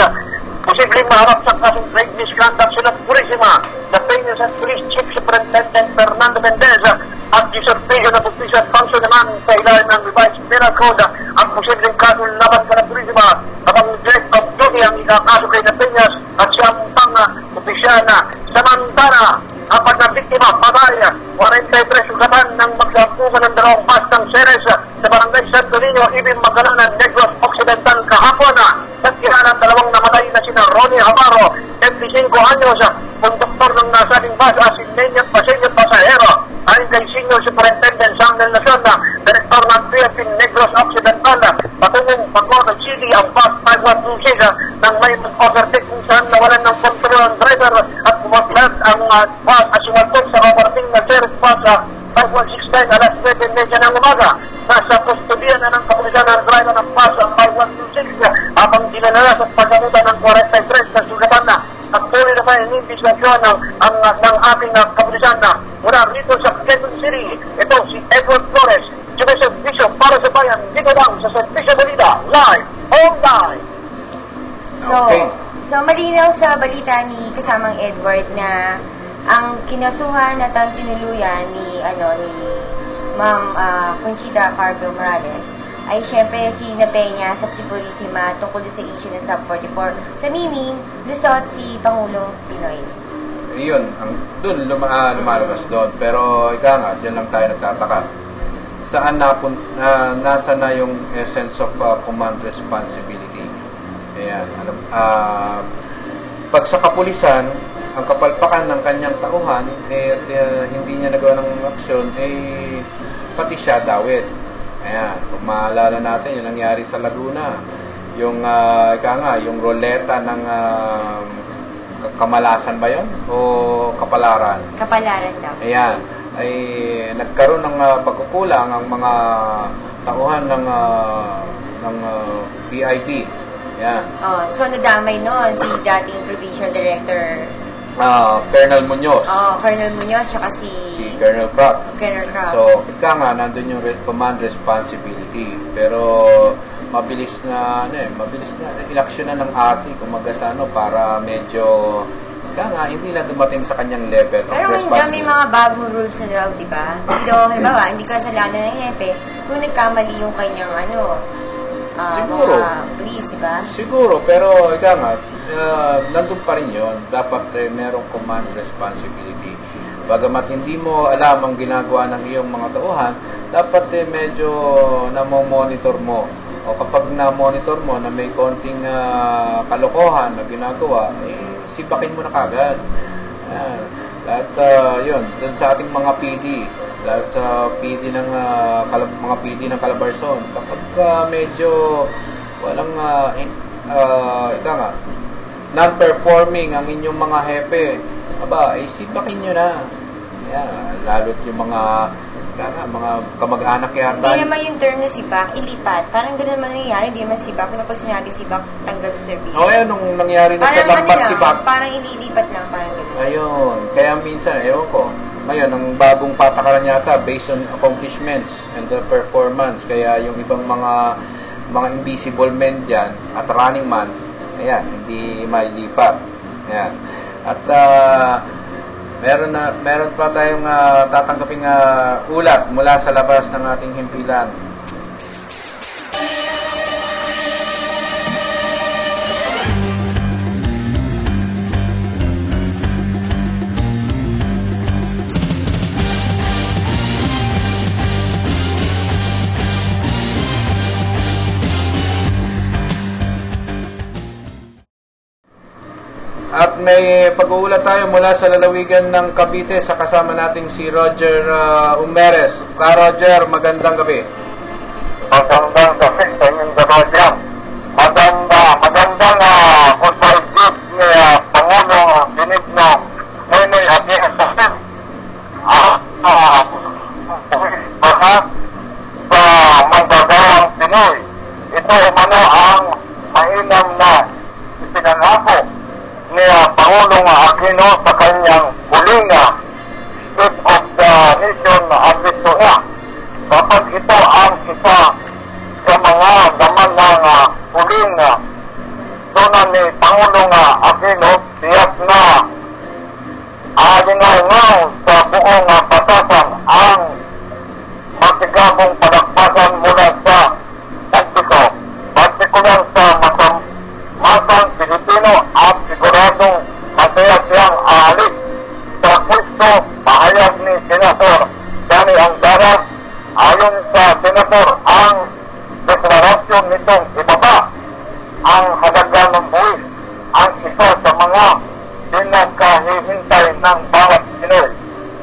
Posibleng maharap sa kasong trade misconduct sila Purisima, sa Peñas at Police Chief Superintendent Fernando Mendez at disortation of official function naman sa ilalim ng revised penal code ang posibleng kaso laban sa Purisima kapag neglect of duty ang ikakaso kay na Peñas at siyang pang opisyal na samantala kapag na biktima patay 43 sugatan ng magsampungan ng 2 pastang seres sa barangay Santo Niño, Ibig Magdalena, Negros Occidental kahapon at kinanan 2 namatay na sina Ronnie Habaro, 25 anyos, konduktor ng nasabing bus si Nenyat Paseño Pasahero. Ayon kay Senior Superintendent Samuel Nacion, Direktor ng PNP Negros Occidental, patungong Bacoor City ang bus 5126 nang may overtake kung saan nawalan ng kontrol ng driver at kumaglat ang bus asimaltok sa overtake na service bus 5169 alas 9:30 ng umaga. Nasa kustodiya na ng kapulisan ng driver ng bus ang 5126 habang dinala sa pagkamutan ng 43 na sugatan na. At tuloy na may investigasyon ng ating kapulisan na mula rito sa Quezon City. Ito si Edward Flores, Judicial Bishop para sa bayan, dito lang sa Servisyo Balita, live, online. So malinaw sa balita ni kasamang Edward na ang kinasuhan at ang tinuluyan ni Ma'am Conchita Carpio Morales ay syempre si Peñas at si Purisima tungkol sa issue ng Sub 44. Sa meaning, lusot si Pangulong Pinoy. Iyon, doon lumalabas doon. Pero dyan lang tayo nagtataka. Saan nasa na yung essence of command responsibility? Ayan. Pag sa kapulisan, ang kapalpakan ng kanyang tauhan, hindi niya nagawa ng aksyon, pati siya dawit. Ayan, kung maalala natin, yung nangyari sa Laguna, yung yung roleta ng Kamalasan ba yun? O Kapalaran? Kapalaran daw. Ayan, ay nagkaroon ng pagkukulang ang mga tauhan ng PIP. Ayan. So nadamay noon si dating Provincial Director Colonel Muñoz. Colonel Muñoz, saka si Colonel Crop. So, nandun yung command responsibility. Pero, mabilis na inaksyon na ng ATI para medyo, hindi na dumating sa kanyang level of responsibility. Pero may mga bagong rules na daw, di ba? Halimbawa, hindi kasalanan ng hepe. kung nagkamali yung kanyang Siguro. mga police, di ba? Siguro, pero ika nga, nandun pa rin yun. Dapat merong command responsibility. Bagamat hindi mo alam ang ginagawa ng iyong mga tauhan, dapat medyo namomonitor mo. O kapag na-monitor mo na may konting kalokohan na ginagawa, sibakin mo na kagad. At yun, dun sa ating mga PD, lahat sa PD ng mga PD ng Calabarzon, kapag medyo walang ika nga, non-performing ang inyong mga hepe, sibakin nyo na. Lalo't yung mga kamag-anak yata. Hindi naman yung term na sibak, ilipat. Parang gano'n naman nangyayari, hindi naman sibak. Kung pag sinabi sibak, tanggal sa service. Nung nangyari na sa lambat sibak. Parang ililipat lang, parang gano'n. Ayun. Kaya minsan, ewan ko, ngayon, ang bagong patakaran yata, based on accomplishments and the performance. Kaya yung ibang mga invisible men dyan, at running man, hindi mailipat. Ayan. At meron pa tayong tatanggaping ulat mula sa labas ng ating himpilan. At may pag-uulat tayo mula sa lalawigan ng Cavite sa kasama nating si Roger Umeres. Roger, magandang gabi. Magandang gabi sa inyong dalawa dyan. Magandang goodbye gift ni Pangulong Benigno Noynoy Aguirre Sasin. Baka sa manggagawang Pinoy. Ito umano ang mainam na isinangako ni Pangulong Aquino sa kanyang huling State of the Nation address niya. Kapag ito ang isa sa mga laman ng huling doon ni Pangulong Aquino, tiyak na alingaw sa buong batasan ang masigabong palakpasan mula sa Mexico, partikular sa masang Pilipino at siguradong masaya siyang aalis sa pwesto. Pahayag ni Senator Danny Angara. Ayon sa Senator, ang deklarasyon nitong ibaba ang halaga ng buwis ang isa sa mga pinakahihintay ng bawat Pinoy.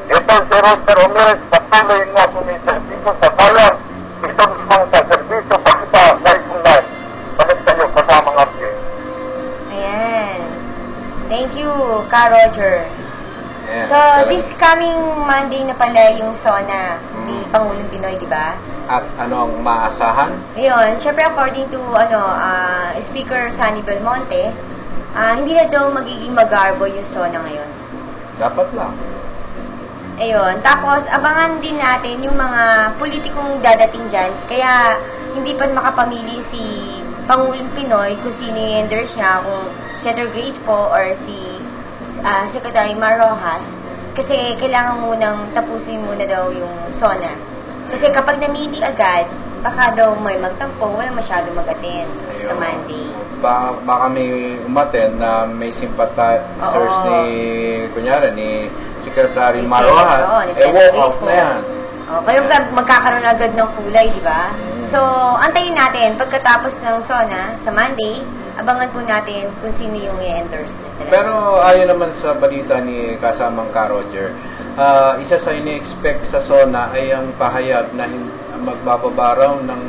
Ito si Roger Ramirez, patuloy na sumiservisyo sa bayan. Ito naman sa servisyo pakita live-online. Balik tayo kasama ng mga Ayan. Thank you, Ka Roger. Yeah, So, this coming Monday na pala yung SONA ni Pangulong Pinoy, di ba? At ano ang maasahan? Ayun, syempre according to Speaker Sunny Belmonte, hindi na daw magiging magarbo yung SONA ngayon. Dapat lang. Ayun, tapos abangan din natin yung mga politikong dadating dyan. Kaya hindi pa makapamili si Pangulong Pinoy kung sino yung endorse niya, kung Senator Grace po or si Secretary Mar Rojas, kasi kailangan munang tapusin muna daw yung SONA. Kasi kapag namili agad, baka daw may magtampo, wala masyado mag-attend sa Monday. Baka may umattend na may sympathizers ni Secretary Mar Rojas, walk out na yan. Pero magkakaroon agad ng kulay, di ba? So, antayin natin, pagkatapos ng SONA, sa Monday, abangan po natin kung sino yung i-endorse na talaga. Pero ayon naman sa balita ni kasamang Ka Roger, isa sa ini-expect sa SONA ay ang pahayag na magbababa raw ng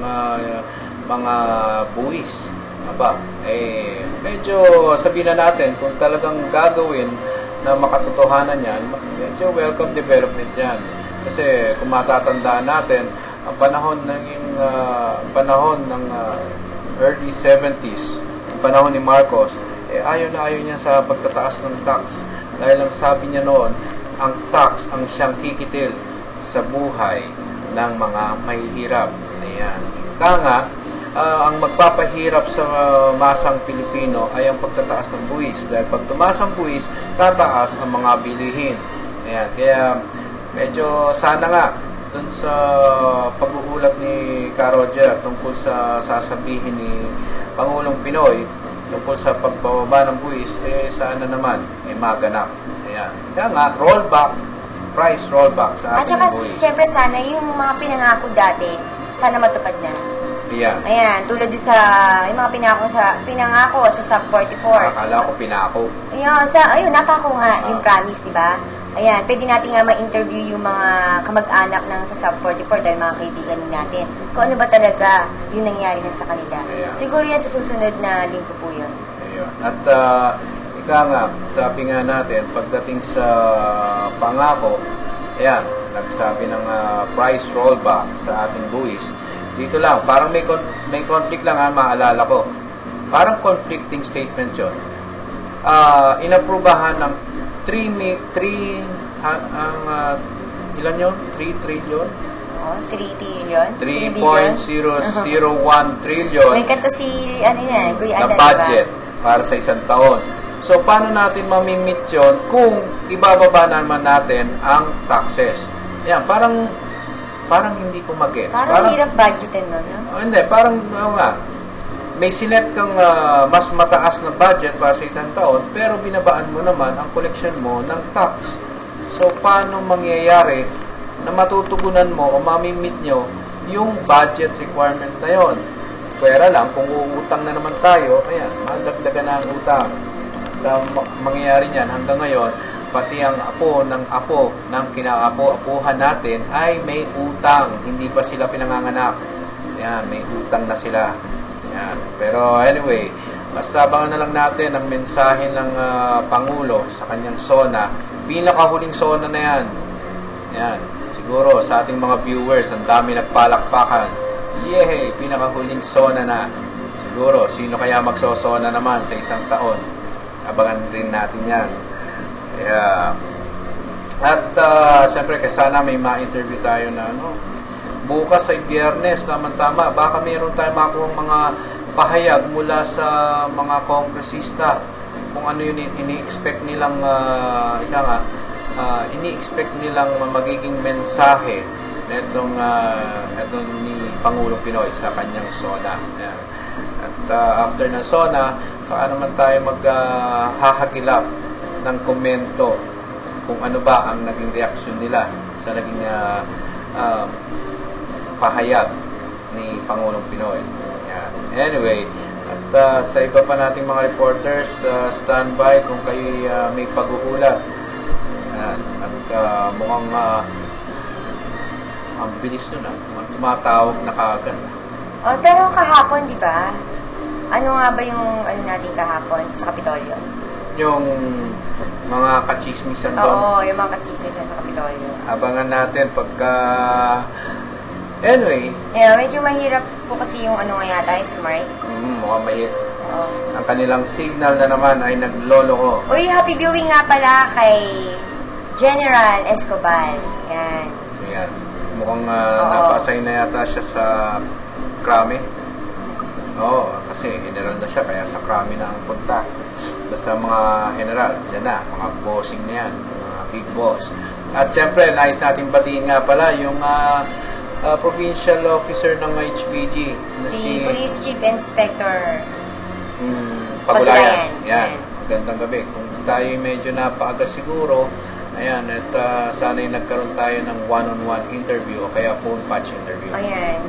mga buwis. Medyo sabihin na natin kung talagang gagawin na makatotohanan yan, medyo welcome development yan. Kasi kung matatandaan natin, ang panahon ng early 70s, panahon ni Marcos, ayaw niya sa pagtataas ng tax. Dahil ang sabi niya noon, ang tax ang siyang kikitil sa buhay ng mga mahihirap. Ayan. Kaya nga, ang magpapahirap sa masang Pilipino ay ang pagtataas ng buwis. Dahil pag tumaas ang buwis, tataas ang mga bilihin. Ayan. Kaya medyo sana nga dun sa pag-uulat ni Ka Roger tungkol sa sasabihin ni Pangulong Pinoy tungkol sa pagbababa ng buwis, sana naman maganap. Ayan. Kaya nga, price rollback sa At ating saka, buwis. syempre sana, yung mga pinangako dati, sana matupad na. Ayan. Ayan, tulad doon sa, yung mga pinangako sa Sub 44. Akala ko pinako. Ayun, napako nga yung promise, di ba? Ayan, pwede natin nga ma-interview yung mga kamag-anak ng sa Sub 44 dahil mga kaibigan natin. Kung ano ba talaga yung nangyari na sa kanila. Ayan. Siguro yan sa susunod na linggo po yun. Ayun. At ika nga, sabi nga natin, pagdating sa pangako, ayan, nagsabi ng price rollback sa ating buwis. Dito lang, parang may conflict lang maalala ko. Parang conflicting statement yun. Inaprubahan ng 3 trillion? Oh, 3 trillion? 3.001 trillion May kanta si, Kuya na Ada, budget para sa isang taon. So, paano natin mamimit yun kung ibababa naman natin ang taxes? Yan, parang hindi ko mag-gets. Parang hirap budgetin nun, no? Hindi, parang, may sinet kang mas mataas na budget para sa isang taon, pero binabaan mo naman ang collection mo ng tax. So, paano mangyayari na matutugunan mo o mamimit nyo yung budget requirement na yon? Pwera lang, kung uutang na naman tayo, ayan, madagdagan na ang utang. Mangyayari niyan hanggang ngayon, pati ang apo ng kinaapo-apuhan natin ay may utang. Hindi pa sila pinanganganak. Yan, may utang na sila. Yan. Pero anyway, basta abangan na lang natin ang mensahe ng Pangulo sa kanyang SONA. Pinakahuling SONA na yan. Yan. Siguro sa ating mga viewers, ang dami nagpalakpakan. Yehey! Pinakahuling SONA na. Siguro, sino kaya magsosona naman sa isang taon? Abangan rin natin yan. Yeah. At siyempre, sana may ma-interview tayo na bukas ay Biyernes, tama-tama. Baka mayroon tayong makuha mga pahayag mula sa mga kongresista kung ano yun ini-expect nilang ini-expect nilang magiging mensahe netong ni Pangulong Pinoy sa kanyang SONA. Yeah. At after ng SONA, saka naman tayo maghahagilap ng komento kung ano ba ang naging reaksyon nila sa naging pahayag ni Pangulong Pinoy. Yan. Anyway, at sa iba pa nating mga reporters, standby kung kayo may pag-uulat. Yan. At mukhang ang bilis nun tumatawag na kaagad. Pero kahapon, di ba? Ano nga ba yung natin kahapon sa Kapitolyo? Yung mga kachismisan doon. Oo, yung mga kachismisan sa Kapitolyo. Abangan natin pagka... Anyway. Yeah, medyo mahirap po kasi yung nga yata, smart. Mukhang mahirap. Ang kanilang signal na naman ay nagloloko. Uy, happy viewing nga pala kay General Escobar. Yan. Yan. Mukhang napa-assign na yata siya sa Krame. Oo, kasi general na siya, kaya sa Krame na ang punta. Basta mga general, dyan na, mga bossing na yan, mga big boss. At siyempre, nais natin batiin nga pala yung provincial officer ng HPG. Si Police Chief Inspector Pagulayan. Yan, magandang gabi. Kung tayo medyo napaaga siguro, ayan, at sana'y nagkaroon tayo ng one-on-one interview o kaya phone patch interview. Ayan.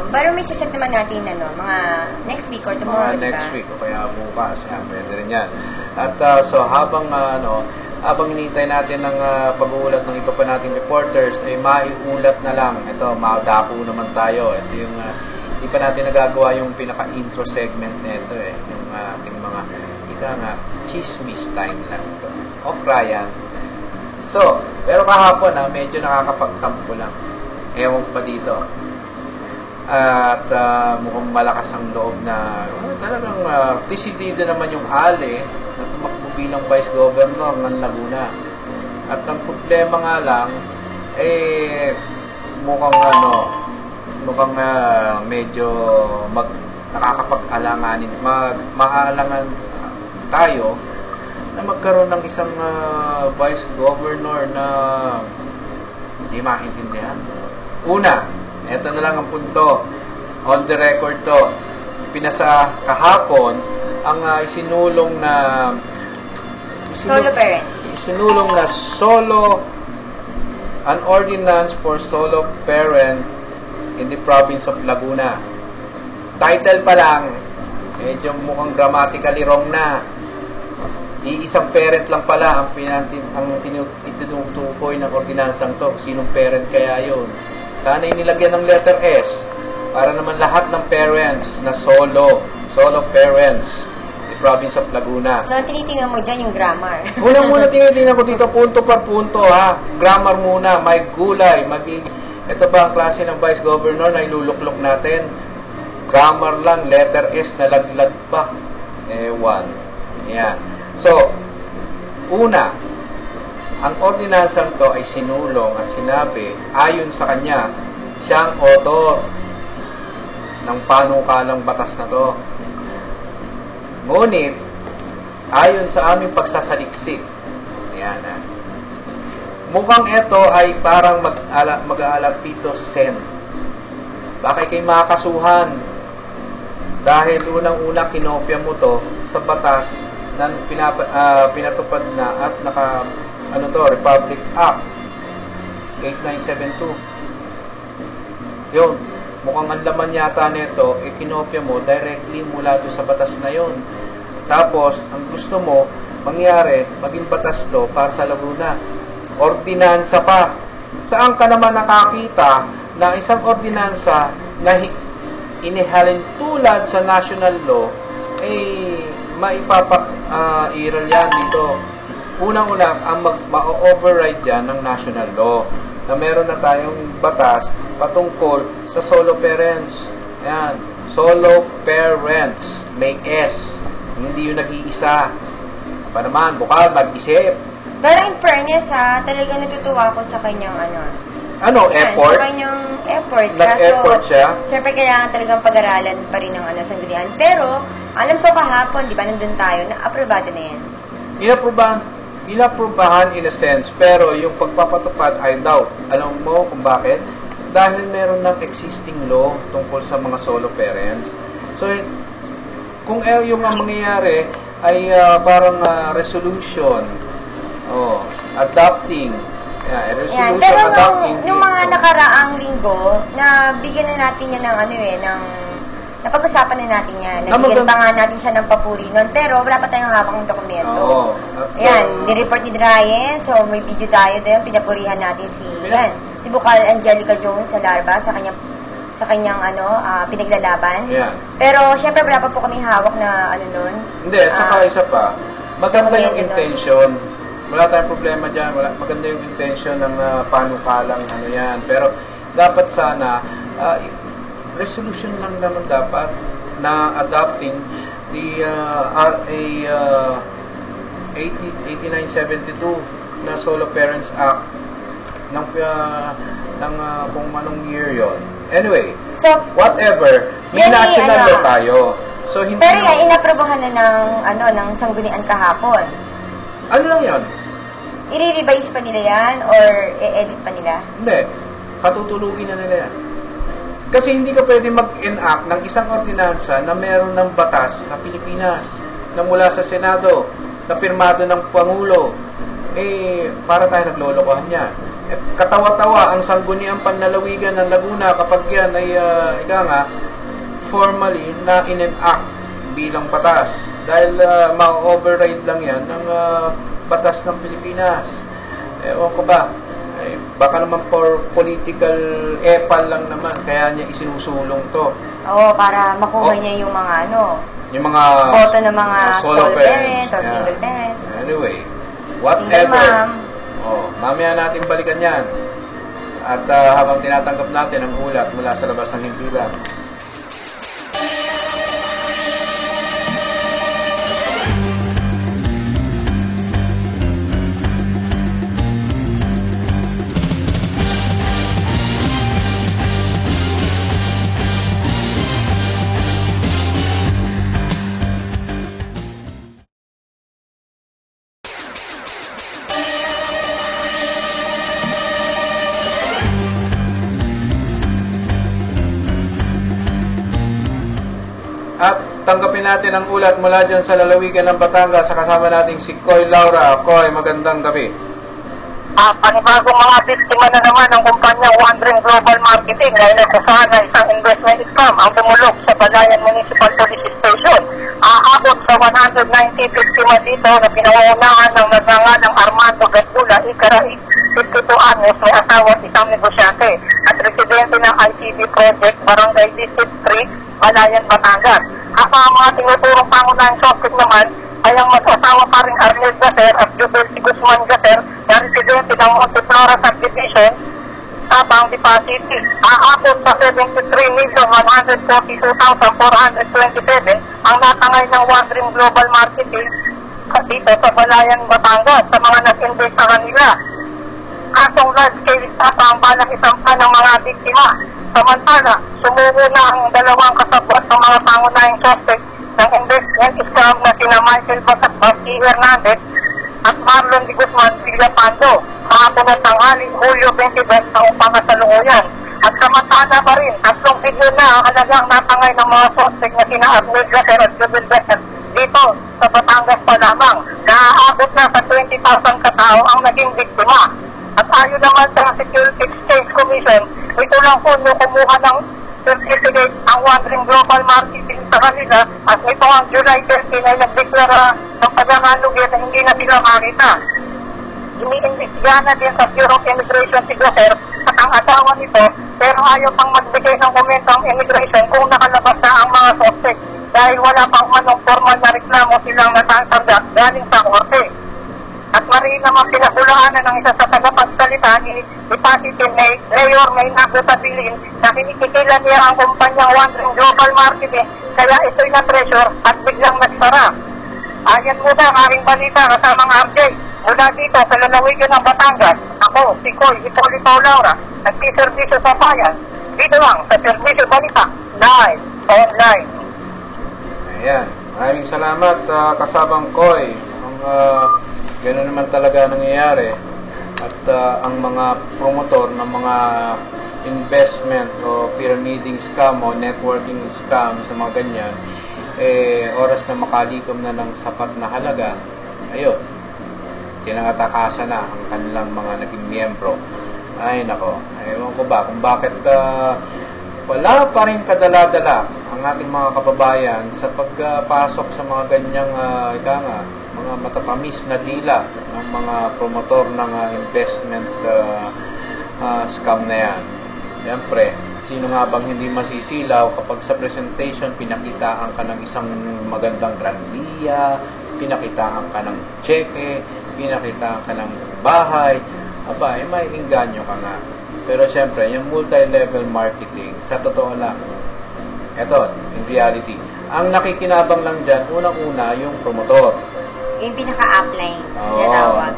Pero may siset naman natin, mga next week or tomorrow, diba? Next week o kaya bukas. Yan, pwede rin yan. At so, habang hinihintay natin ng pag-uulat ng iba pa nating reporters, ay maiulat na lang. Ito, madako naman tayo. Ito yung, hindi pa natin nagagawa yung pinaka-intro segment nito yung ating mga, chismis time lang ito. Okra yan. So, pero kahapon medyo nakakapagtampo lang. Ewan pa dito. At mukhang malakas ang loob na talagang desidido naman yung Ali na tumakbo bilang Vice Governor ng Laguna. At ang problema nga lang mukhang medyo nakakapag-alanganin, maaalangan tayo na magkaroon ng isang Vice Governor na hindi maintindihan. Una, ito na lang ang punto. On the record to. Pinasa kahapon ang isinulong na Solo parent. Isinulong na an ordinance for solo parent in the province of Laguna. Title pa lang, medyo mukhang grammatically wrong na. Iisang parent lang pala ang tinutukoy ng ordinansang to. Sinong parent kaya yun? Sana inilagyan ng letter S para naman lahat ng parents na solo parents the province of Laguna. So, tinitingnan mo dyan yung grammar. Unang-una tinitingnan ko dito punto per punto, ha. Grammar muna, may gulay, ito ba ang klase ng Vice Governor na iluluklok natin? Grammar lang, letter S na laglag pa. Ewan. Yan. So, una, ang ordinansang to ay sinulong at sinabi, ayon sa kanya, siyang author ng panukalang batas na to. Ngunit, ayon sa aming pagsasaliksik, yan mukhang ito ay parang mag-aalat Tito Sen. Bakit kayo makakasuhan? Dahil unang-una kinopya mo to sa batas na pinatupad na at Republic Act 8972. Yun, mukhang ang laman yata nito, kinopya mo directly mula doon sa batas na yon. Tapos, ang gusto mo, mangyari, maging batas to para sa Laguna. Ordinansa pa. Saan ka naman nakakita na isang ordinansa na inihalin tulad sa national law, maipapairal yan dito. Unang-una, ang ma-override yan ng national law na meron na tayong batas patungkol sa solo parents. Yan. Solo parents. May S. Hindi yung nag-iisa. Pa naman, bukal, mag-isip. Pero in fairness talagang natutuwa ako sa kanyang effort? Sa kanyang effort. Nag-effort siya? Siyempre, kailangan talagang pag-aralan pa rin ng sanggunian. Pero, alam ko kahapon, di ba, nandun tayo, na aprobado na yan. Inaprubahan in a sense, pero yung pagpapatupad ay doubt. Alam mo kung bakit? Dahil meron ng existing law tungkol sa mga solo parents. So, kung yung mangyayari ay parang resolution, adopting, resolution pero adopting. nung mga nakaraang linggo, na bigyan na natin yan ng napag-usapan na natin yan. Nabigyan pa nga natin siya ng papuri nun. Pero wala pa tayong hawak ng dokumento. Yan, ni-report ni Ryan. So, may video tayo din. Pinapurihan natin si Bukal Angelica Jones sa Larva sa kanyang pinaglalaban. Yan. Pero, syempre, wala pa po kaming hawak na nun. Hindi, at saka isa pa. Maganda yung intention. Wala tayong problema dyan. Maganda yung intention ng panukalang yan. Pero, dapat sana, resolution lang naman dapat na adopting the RA 8972 na Solo Parents Act ng kung anong year yon. Anyway, so, whatever, may national law tayo. So, hindi pero yan, inaprobahan na ng sanggunian kahapon. Ano lang yan? I-revise pa nila yan or i-edit pa nila? Hindi. Patutulugin na nila yan. Kasi hindi ka pwede mag-enact ng isang ordinansa na meron ng batas sa Pilipinas na mula sa Senado, na pirmado ng Pangulo. Para tayo naglolokohan yan. Katawa-tawa ang sangguniang panlalawigan ng Laguna kapag yan ay, formally na in-enact bilang batas. Dahil ma-override lang yan ng batas ng Pilipinas. Ewan ko ba? Baka naman for political epal lang naman, kaya niya isinusulong to. Oo, para makuha niya yung mga yung mga boto ng mga solo parents or single parents. Anyway, whatever. Single mom. Mamaya natin balikan yan. At habang tinatanggap natin ang ulat mula sa labas ng himpilan. tanggapin natin ang ulat mula dyan sa lalawigan ng Batangas sa kasama nating si Koy Laura. Koy, magandang gabi. Panibagong mga biktima na naman ng kumpanyang One Dream Global Marketing na inakusahan na isang investment scam ang tumulog sa Balayan Municipal Police Station. Aabot sa 190 biktima dito na pinangungunahan ng nagngangalang Armando Gatula, Ikaray, 52 anyos, may asawa at isang negosyante at residente ng ICD Project, Barangay District 3, Balayan, Batangas. Ang mga tinuturong pangunahing suspect naman ay ang mag-asawa pa rin Arnel Gaser at Jubel Guzman Gaser na residente ng Monteflora Subdivision, Tabang, Lipa City. Aabot sa 73,142,427 ang natangay ng One Dream Global Marketing dito sa Balayan, Batangas sa mga nag-invest sa kanila. Kasong large-scale stop ang balak isampa ng mga biktima. Samantala, sumuko na ang dalawang kasabwat ng mga pangunahing suspect ng investment scam na sina Michael Basakbas, E. Hernandez at Marlon de Guzman Villapando. Kahapon ng tanghali, Hulyo 22 taong pangasalukuyan. At samantala pa rin, 3 bilyon na ang halagang natangay ng mga suspect na sina Arnel Gaser at Jubel Gaser dito sa Batangas pa lamang. Naaabot na sa 20,000 katao ang naging biktima. At ayon naman sa Security Exchange Commission, ito lang po yung kumuha ng certificate ang One Dream Global Marketing sa kanila at ito ang July 13 ay nagdeklara ng pagkakalugi na hindi na sila makita. Iniimbestigahan na din sa Bureau of Immigration si Gaser at ang asawa nito pero ayaw pang magbigay ng komento ang immigration kung nakalabas na ang mga suspect dahil wala pang manong formal na reklamo silang natatanggap galing sa korte. At mariin naman pinagulaanan ng isa sa tagapagsalita ni Pasiti Mayor Maynaco Tabilin na kinikikila niya ang kumpanyang One Dream Global Marketing kaya ito'y na-pressure at biglang nagsara. Ayan muna ang aking balita kasamang RJ. Mula dito sa lalawigan ng Batangas, ako, si Koy Hipolito Laura, nagsiservisyo sa bayan. Dito lang sa Servisyo Balita, live, online. Ayan. Maraming salamat, kasabang Koy. Gano'n naman talaga nangyayari. At ang mga promotor ng mga investment o pyramiding scam o networking scam sa mga ganyan, oras na makalikom na ng sapat na halaga, ayun, tinangatakasan na ang kanilang mga naging miyembro. Ay nako, ewan ko ba kung bakit wala pa rin kadala-dala ang ating mga kababayan sa pagpasok sa mga ganyang mga matatamis na dila ng mga promotor ng investment scam na yan. Siyempre, sino nga bang hindi masisilaw kapag sa presentation pinakitaan ka ng isang magandang grandiya, pinakitaan ka ng cheque, pinakitaan ka ng bahay, aba, may engganyo ka nga. Pero siyempre, yung multi-level marketing, sa totoo lang, eto, in reality, ang nakikinabang lang dyan, unang-una, yung promotor. Yung pinaka-upline.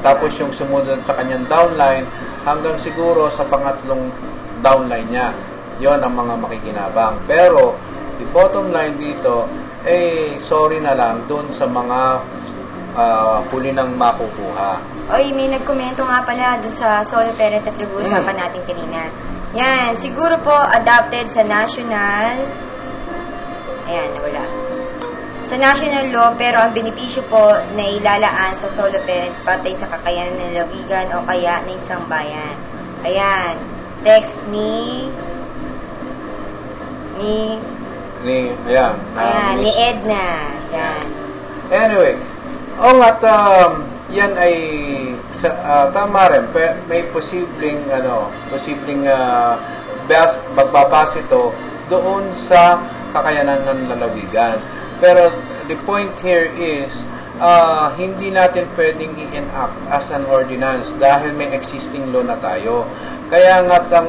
Tapos yung sumunod sa kanyang downline, hanggang siguro sa pangatlong downline niya. Yon ang mga makikinabang. Pero, the bottom line dito, sorry na lang dun sa mga huli nang makukuha. Oy, may nagkomento nga pala doon sa solo parent at nag-uusapan natin kanina. Yan, siguro po adopted sa national... Ayan, nawala. Sa national law, pero ang benepisyo po na ilalaan sa solo parents batay sa kakayanan ng lawigan o kaya ng isang bayan. Ayan, text ni Edna. Yan. Anyway, yan ay tama rin. May posibleng magbabase ito doon sa kakayanan ng lalawigan. Pero the point here is hindi natin pwedeng i-enact as an ordinance dahil may existing law na tayo. Kaya nga ang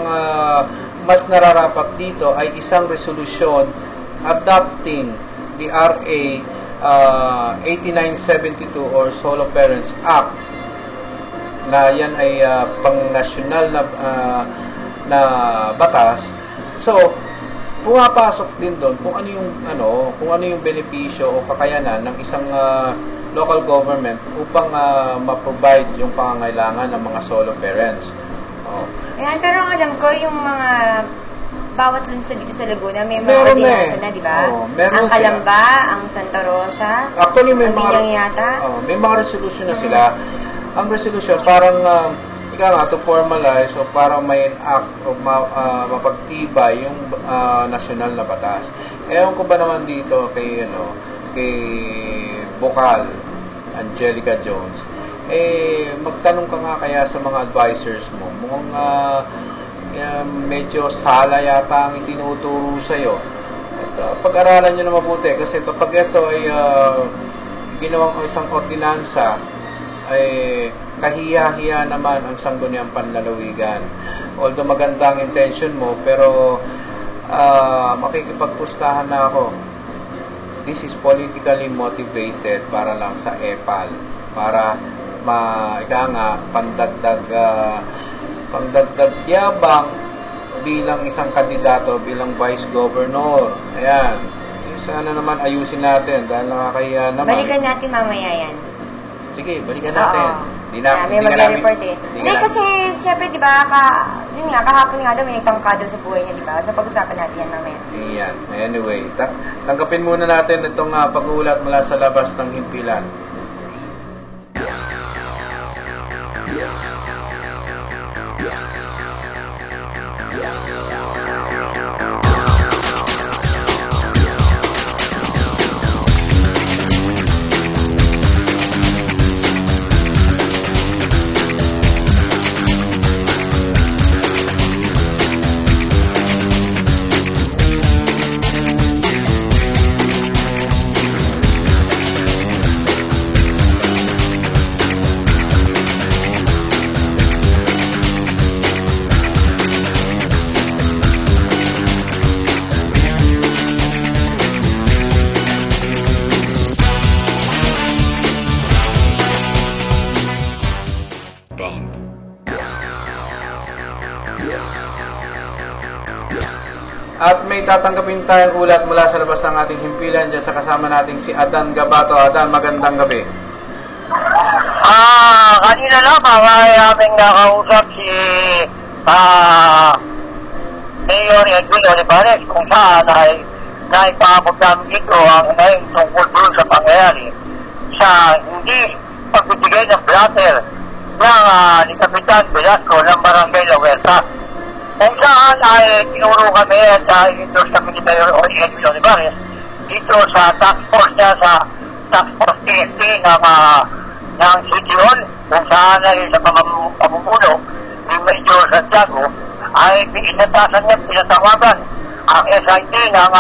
mas nararapat dito ay isang resolution adopting the RA 8972 or Solo Parents Act na yan ay pang-nasyonal na batas. So, pumapasok din doon kung ano yung benepisyo o kakayanan ng isang local government upang ma-provide yung pangangailangan ng mga solo parents. Ayan, pero alam ko yung mga bawat lungsod dito sa Laguna may mga Meron ordinansa na, di ba? Oo, meron ang Calamba, ang Santa Rosa, Actually, may ang mga, Binyang yata. may mga resolution na sila. Ang resolution, parang, ika nga, to formalize, o parang may act o mapagtibay yung nasyonal na batas. Ewan ko ba naman dito kay Bokal, Angelica Jones, magtanong ka nga kaya sa mga advisors mo. Mukhang medyo sala yata ang itinuturo sa'yo. At pag-aralan nyo na mabuti kasi kapag ito ay ginawang isang ordinansa, ay kahiya-hiya naman ang sangguniang panlalawigan. Although maganda ang intention mo, pero makikipagpustahan na ako. This is politically motivated para lang sa EPAL. Para pandagdag yabang bilang isang kandidato, bilang vice governor. Ayan. Sana naman ayusin natin dahil nakakahiya naman. Balikan natin mamaya yan. Sige, balikan natin. May mag-report eh. Hindi kasi, syempre, di ba, kahapon nga daw, may nagtangka daw sa buhay niya, di ba? So, pag-usapan natin yan mamaya. Ayan. Anyway, tanggapin muna natin itong pag-uulat mula sa labas ng himpilan. At may tatanggapin tayong ulat mula sa labas ng ating himpilan dyan sa kasama nating si Adan Gabato. Adan, magandang gabi. Kanina lamang ay aming nakausap si Mayor Edwin Olivares kung saan ay naipapag namin dito ang ngayon tungkol doon sa pangyayari sa hindi pagbibigay ng blatter ng ni Kapitan Velasco ng Barangay La Huerta. Kung saan ay tinuro kami at endorse kami ni Mayor Edwin Olivares dito sa task force niya sa task force TST ng City Hall, kung saan ay sa pamumuno ni Major Santiago ay inatasan niya, pinatawagan ang SIT ng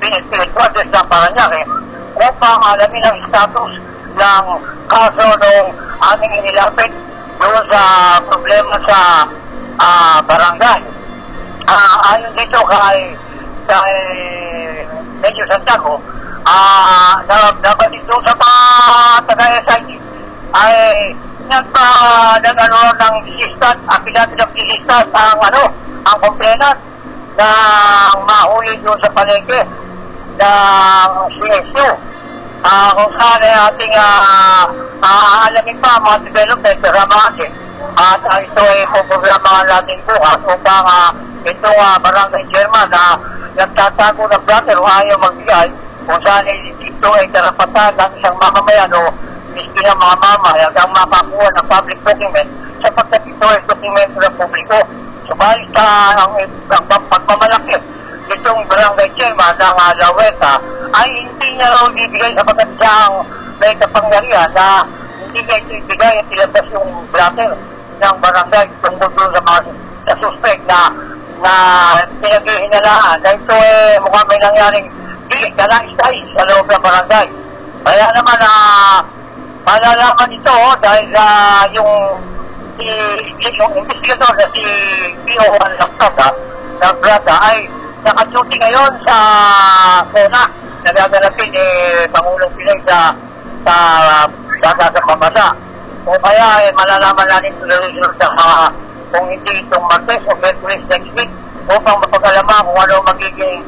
PNP Headquarters ng Paranaque upang alamin ang status ng kaso nung aming inilapit doon sa problema sa barangay. Ayon dito kay Major Santiago, dapat dito sa mga taga-SIT ay nag-ano ng assistant, apilado ng assistant ang complainant na mahuli doon sa palengke ng CSU. Kung saan ay ating alamin pa mga development sa Ramase. At ito ay puprograma natin bukas upang itong barangay chairman na nagtatago ng blatter o ayaw magbigay kung saan ito ay karapatan ng isang mamamayan o miski ng mga mamayan ang makakuha ng public document sapagkat ito ay dokumento ng publiko. Subalit ang pagmamalaki itong barangay chairman ng La Huerta ay hindi niya raw ibigay sapagkat siyang may kapangyarihan na hindi niya ito ibigay at ilabas yung blatter ng barangay tungkol doon sa mga suspect na pinag-ihinalaan na ito mukhang may nangyaring kanais-tais sa loob ng barangay. Kaya naman malalaman ito dahil yung investigator na si P.O. Alactata ng Brata ay naka-duty ngayon sa Sona. Nagagalapin Pangulong Pinoy sa pambansa. O kaya malalaman natin tuloy-tuloy sa kung hindi itong Martes o Mercury next week upang mapag-alaman kung ano magiging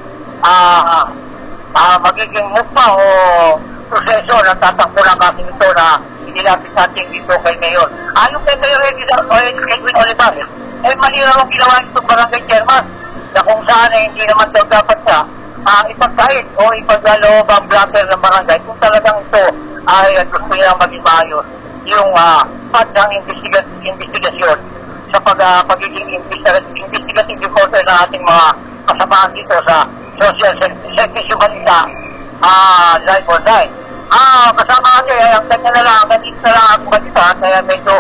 mukha o proseso na tatakbo ng kaso ito na inilapit natin dito kay Mayor. Ayon kay Mayor Edwin Olivares, mali raw ang ginawa itong barangay chairman na kung saan ay hindi naman daw dapat siya ipagkait o ipaglaloob ang blatter ng barangay kung talagang ito ay gusto niya maging maayos yung ng investigasyon sa pagiging investigative reporter ng ating mga kasamaan dito sa Social Service Balita live online. Kasama kasi ang kanya na lang, ganit na lang ang balita, kaya medyo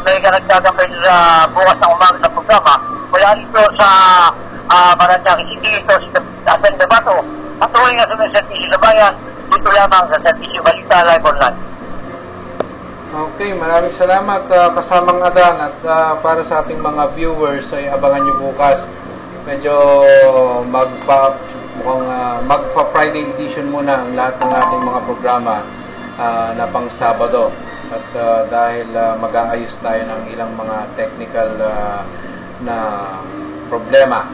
may kanagdagang bukas ng umaga sa programa. Mula dito sa Paranaque City, ito sa San Debato, patuloy na sa Servisyo sa Bayan, dito lamang sa Servisyo Balita live online. Okay, maraming salamat kasamang Adan at para sa ating mga viewers ay abangan nyo bukas. Medyo magpa-Friday edition muna ang lahat ng ating mga programa na pang Sabado. At dahil mag-aayos tayo ng ilang mga technical na problema.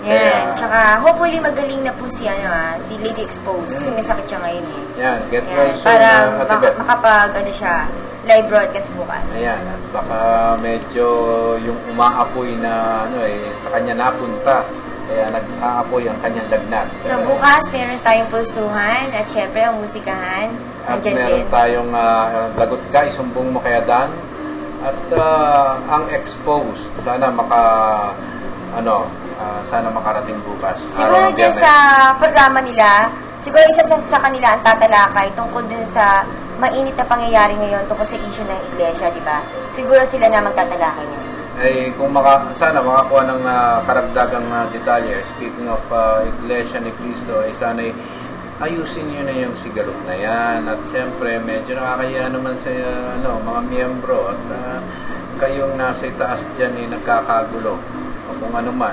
Yan. Tsaka hopefully magaling na po si Lady Expose kasi may sakit siya ngayon eh. Yan, get well soon. Para makapag siya, live broadcast bukas. Ayan, at baka medyo yung umaapoy na sa kanya napunta. Kaya nag-aapoy ang kanyang lagnat. So bukas meron tayong pulsuhan at syempre ang musikahan. At meron tayong lagot ka, isumbong mo kay Adan. At ang Expose, sana sana makarating bukas. Siguro dyan sa programa nila, siguro isa sa kanila ang tatalakay tungkol dun sa mainit na pangyayari ngayon tungkol sa issue ng iglesia, di ba? Siguro sila na magtatalakay niya. Ay kung sana makakuha ng karagdagang detalye, speaking of Iglesia ni Cristo, ay sana ayusin nyo na yung sigalot na yan. At siyempre, medyo nakakaya naman sa mga miyembro at kayong nasa itaas dyan nagkakagulo. O kung ano man,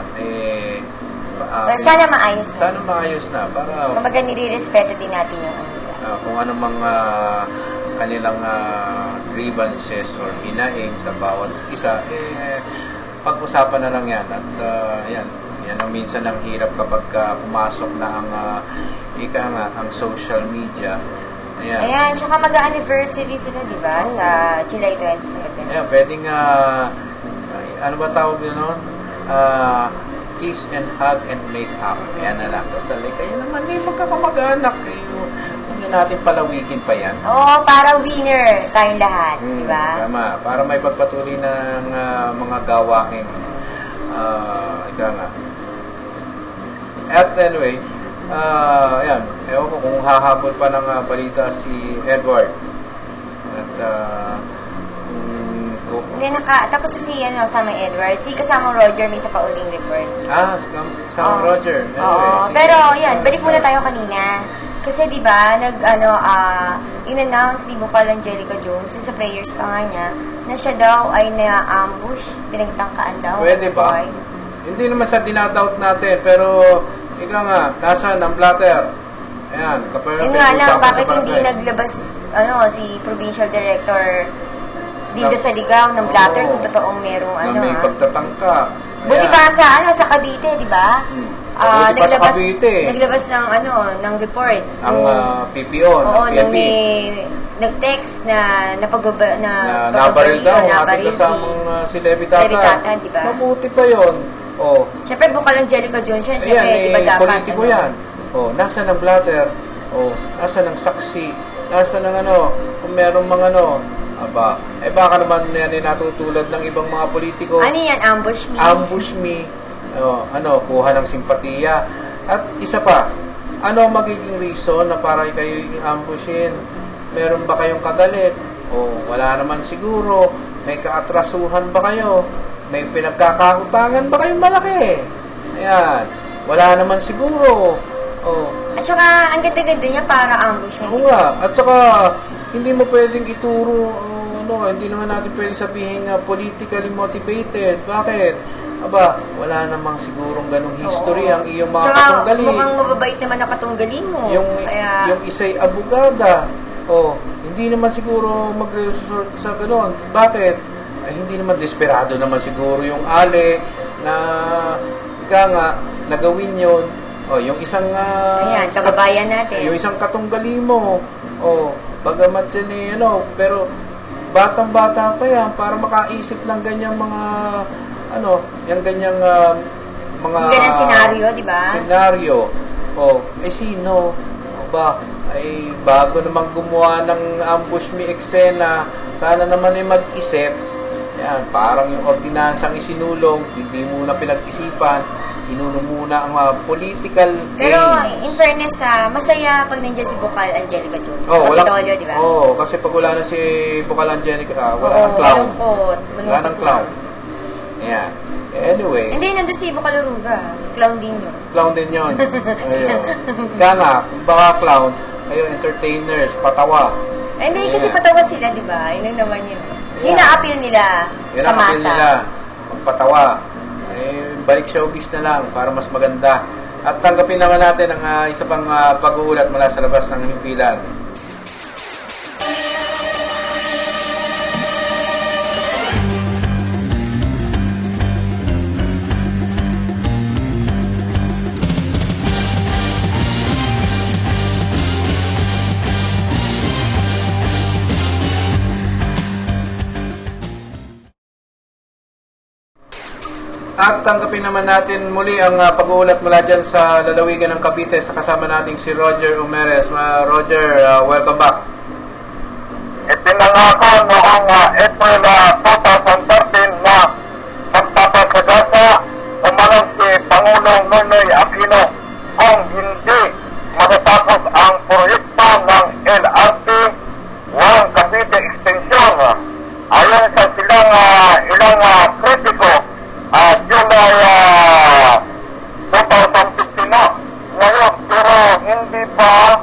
sana maayos na. Sana maayos na. Para kumbaga nire-respeto din natin yung kung ano mga kanilang grievances or hinaing sa bawat isa, pag-usapan na lang yan. At yan ang minsan ang hirap kapag pumasok na ang social media. Ayan, tsaka mag-anniversary sila, di ba? Sa July 27. Ayan, pwedeng ano ba tawag yun nun? Kiss and hug and make up. Ayan na lang. Totally, kayo naman magkakamag-anak. Huwag na natin palawikin pa yan. Oo, para winner tayong lahat. Diba? Tama. Para may pagpatuloy ng mga gawain. Ika nga. At anyway, ayan. Ewan ko kung hahabol pa ng balita si Edward. At hindi, tapos si Sama Edward, si kasamang Roger may isa pa uling report. Kasamang Roger. Anyway, oo. Pero yan, balik muna tayo kanina. Kasi di ba in-announce ni Bukal Angelica Jones sa prayers pa nga niya na siya daw ay na-ambush, pinagtangkaan daw. Pwede ba? Hindi naman sa dinadoubt natin, pero ikaw nga, nasaan ang blatter? Ayan, yun nga lang, bakit hindi naglabas si Provincial Director dito sa ligaw ng blatter kung totoong merong na may pagtatangka. Buti pa sa Cavite, di ba? Naglabas ng report. Ang PPO, oo, nang may nag-text na nabaril daw, ating kasamang si Levi Tata. Di ba? Mabuti pa yun. Siyempre, Bukal Angelica Jones yan. Siyempre, di ba dapat? Politiko yan. Nasa ng blatter? Nasa ng saksi? Nasa ng kung merong mga baka naman yan natutulad ng ibang mga politiko. Ano yan? Ambush me? Ambush me. Kuha ng simpatiya. At isa pa, ano magiging reason na para kayo i-ambushin? Meron ba kayong kagalit? Wala naman siguro. May kaatrasuhan ba kayo? May pinagkakakutangan ba kayong malaki? Ayan. Wala naman siguro. At saka, ang ganda-ganda niya para ambush me. Oo nga. At saka, hindi mo pwedeng ituro, hindi naman natin pwedeng sabihin politically motivated. Bakit? Wala namang sigurong ganung history ang iyong mga katunggali. Tsaka, mukhang mababait naman na katunggalin mo. Yung isa'y abogada. Hindi naman siguro mag-resort sa ganon. Bakit? Hindi naman desperado naman siguro yung ale na nagawin yun. Yung isang ayan, kababayan natin. Yung isang katunggali mo. Bagamat yan pero batang-bata pa yan para makaisip ng ganyang mga yung ganyang mga ganang senaryo, di ba? Senaryo. Sino? Ba, ay bago namang gumawa ng ambush me eksena, sana naman ay mag-isip. Yan, parang yung ordinansang isinulong, hindi muna pinag-isipan, inuno muna ang mga political gains. Pero, in fairness, masaya pag nandiyan si Bukal Angelica Jones. Kapitolyo, di ba? Kasi pag wala na si Bukal Angelica, wala ng clown. Wala ng clown. Ayan. Anyway. Hindi, nandun si Bukal Oruga. Clown din yun. Clown din yun. Ayun. Kaya nga, kung baka clown, entertainers, patawa. Hindi, kasi patawa sila, di ba? Yun naman yun. Yun na-appeal nila sa masa. Yun nila, magpatawa. Balik showbiz na lang para mas maganda. At tanggapin naman natin ang isa pang pag-uulat mula sa labas ng himpilan. At tanggapin naman natin muli ang pag-uulat mula dyan sa lalawigan ng Cavite sa kasama nating si Roger Umeres. Roger, welcome back. Itinangako noong April 2013 na magpapasagasa umalang si Pangulong Noynoy Aquino kung hindi matatapos ang proyekto ng LRT 1 Cavite Extension. Ayon sa silang ilang kritiko, July 2015 na ngayon, pero hindi pa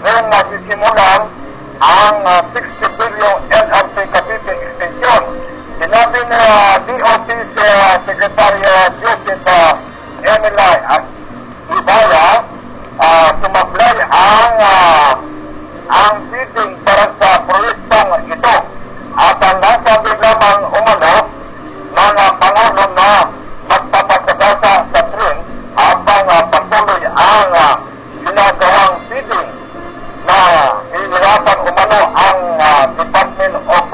ngayon nasisimulan ang 60 billion LRT Cavite Extension. Sinabi ni DOT Secretary Joseph Emily Ibaya, sumablay ang bidding para sa proyektong ito. At ang nasabi lamang umano mga Pangulo na magpapasagasa sa tren habang patuloy ang ginagawang bidding na hihirapan umano ang Department of